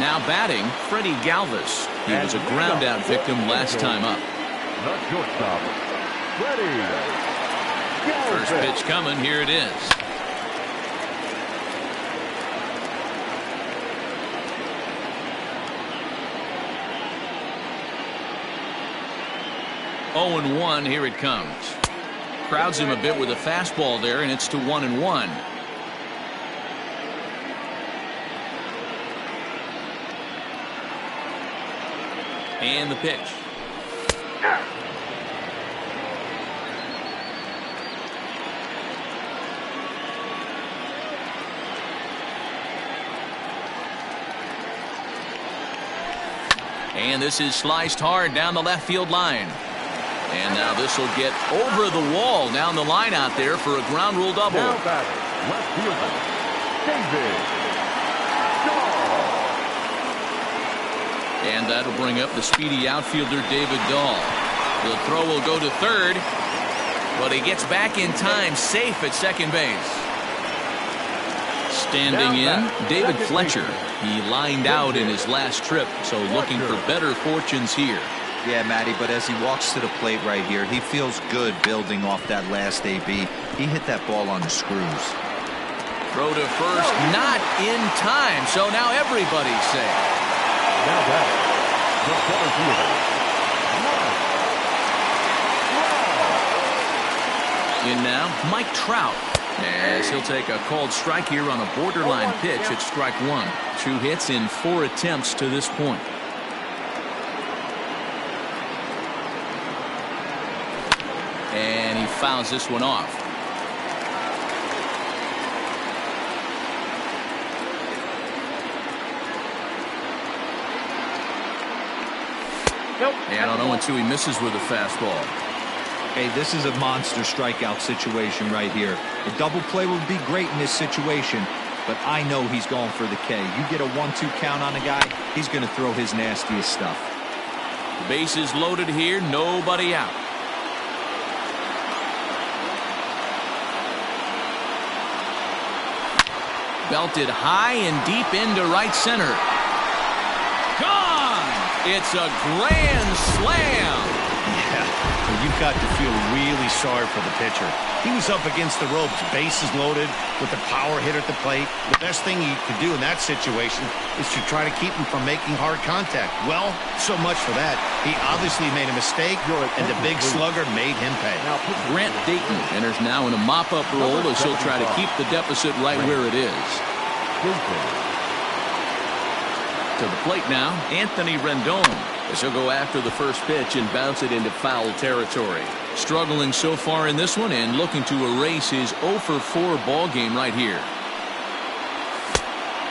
Now batting, Freddie Galvis. He was a ground out victim last time up. The shortstop, Freddie. First pitch coming, here it is. Oh and 1, here it comes. Crowds him a bit with a fastball there, and it's to 1-1. And the pitch. And this is sliced hard down the left field line. And now this will get over the wall down the line out there for a ground rule double. Now batting, left fielder, David Dahl. And that'll bring up the speedy outfielder David Dahl. The throw will go to third, but he gets back in time, safe at second base. Standing in, David Fletcher. He lined out in his last trip, so looking for better fortunes here. Yeah, Matty, but as he walks to the plate right here, he feels good building off that last AB. He hit that ball on the screws. Throw to first, not in time, so now everybody's safe. Now batting, the center fielder, In now, Mike Trout, as he'll take a called strike here on a borderline pitch at strike one. 2 hits in 4 attempts to this point. And he fouls this one off. And on 0-2, he misses with a fastball. Hey, this is a monster strikeout situation right here. A double play would be great in this situation, but I know he's going for the K. You get a 1-2 count on a guy, he's going to throw his nastiest stuff. Bases loaded here, nobody out. Belted high and deep into right center. Gone! It's a grand slam. Yeah, well, you've got to feel really sorry for the pitcher. He was up against the ropes, bases loaded, with the power hitter at the plate. The best thing he could do in that situation is to try to keep him from making hard contact. Well, so much for that. He obviously made a mistake, and the big slugger made him pay. Grant Dayton enters now in a mop-up role as he'll try to keep the deficit right where it is. To the plate now, Anthony Rendon, as he'll go after the first pitch and bounce it into foul territory. Struggling so far in this one and looking to erase his 0-for-4 ball game right here.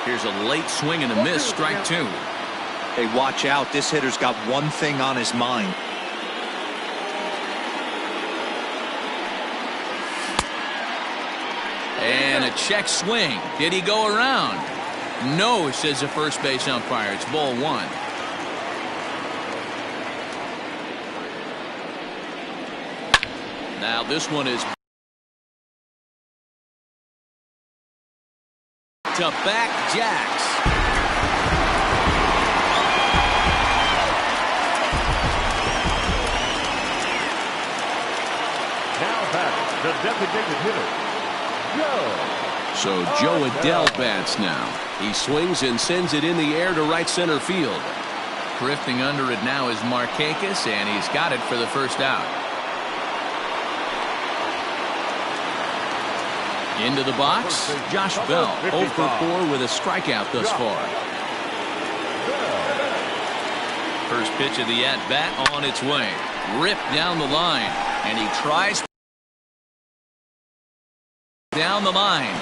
Here's a late swing and a miss, strike 2. Hey, watch out. This hitter's got one thing on his mind. And a check swing. Did he go around? No, says the first base umpire. It's ball 1. Now this one is to back Jacks. now batting, the designated hitter, Joe. So Joe Adele bats now. He swings and sends it in the air to right center field. Drifting under it now is Markakis, and he's got it for the first out. Into the box, Josh Bell, 0-for-4 with a strikeout thus far. First pitch of the at-bat on its way. Ripped down the line, and he tries down the line.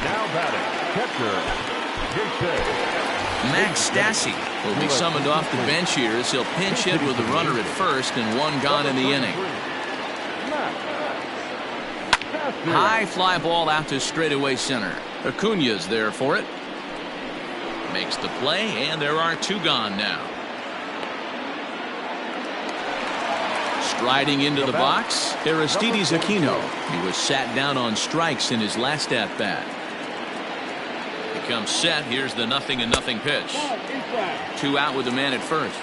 Now batting, catcher, Jason. Max Stassi will be summoned off the bench here as he'll pinch hit with the runner at first and 1 gone in the inning. High fly ball out to straightaway center. Acuna's there for it. Makes the play, and there are 2 gone now. Striding into the box, Aristides Aquino. He was sat down on strikes in his last at-bat. Comes set. Here's the 0-0 pitch. 2 out with the man at first.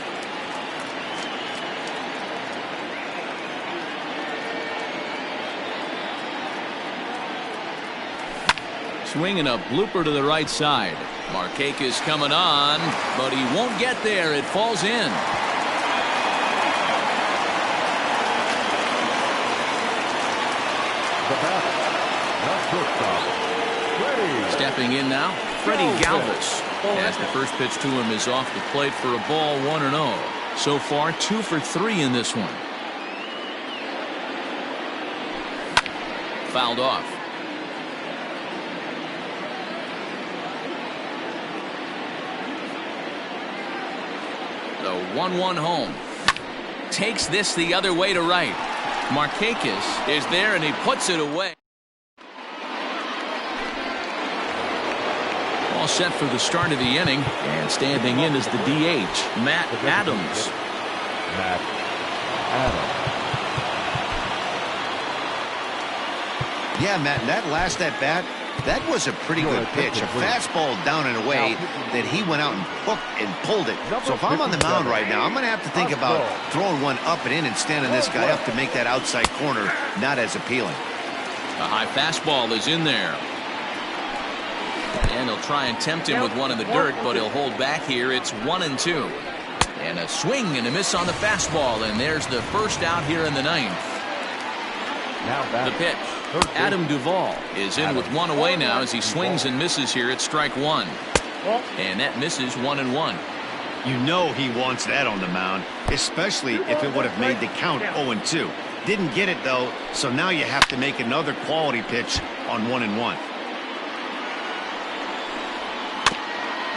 Swinging a blooper to the right side. Markakis coming on, but he won't get there. It falls in. The batter, the shortstop, Freddie. Stepping in now, Freddie Galvis. As the first pitch to him is off the plate for a ball, 1-0. So far, 2 for 3 in this one. Fouled off. The 1-1 home. Takes this the other way to right. Markakis is there, and he puts it away. All set for the start of the inning, and standing in is the DH, Matt Adams. Matt Adams. Yeah, Matt, that last at bat, that was a pretty good pitch. A fastball down and away that he went out and hooked and pulled it. So if I'm on the mound right now, I'm going to have to think about throwing one up and in and standing this guy up to make that outside corner not as appealing. A high fastball is in there. And he'll try and tempt him with one in the dirt, but he'll hold back here. It's 1-2. And a swing and a miss on the fastball, and there's the first out here in the ninth. The pitch. Adam Duvall is in with one away now as he swings and misses here at strike one. And that misses 1-1. You know he wants that on the mound, especially if it would have made the count 0-2. Didn't get it, though, so now you have to make another quality pitch on 1-1.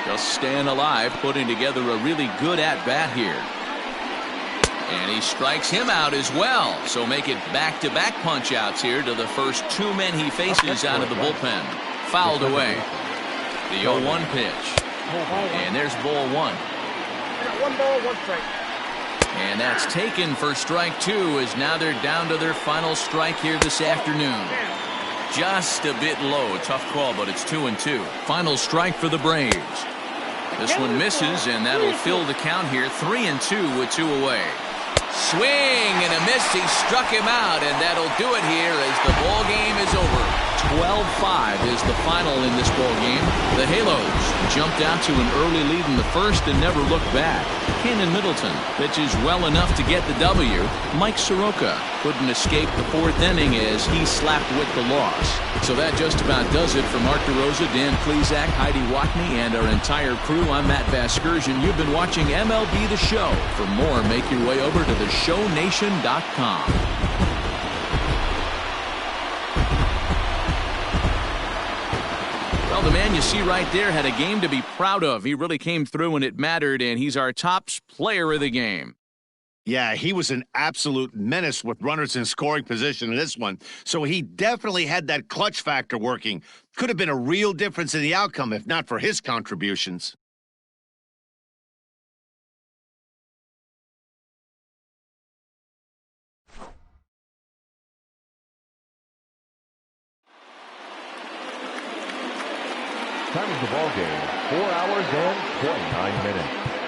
Just staying alive, putting together a really good at-bat here. And he strikes him out as well. So make it back-to-back punch-outs here to the first two men he faces out of the bullpen. Fouled away. The 0-1 pitch. And there's ball one. 1 ball, 1 strike. And that's taken for strike two, as now they're down to their final strike here this afternoon. Just a bit low. Tough call, but it's 2-2. Final strike for the Braves. This one misses, and that'll fill the count here. 3-2 with two away. Swing and a miss. He struck him out, and that'll do it here as the ball game is over. 12-5 is the final in this ball game. The Halos jumped out to an early lead in the first and never looked back. Cannon Middleton pitches well enough to get the W. Mike Soroka couldn't escape the fourth inning as he slapped with the loss. So that just about does it for Mark DeRosa, Dan Klezak, Heidi Watney, and our entire crew. I'm Matt Vasgersian. You've been watching MLB The Show. For more, make your way over to theshownation.com. Well, the man you see right there had a game to be proud of. He really came through when it mattered, and he's our top player of the game. Yeah, he was an absolute menace with runners in scoring position in this one. So he definitely had that clutch factor working. Could have been a real difference in the outcome if not for his contributions. Time of the ball game, 4 hours and 29 minutes.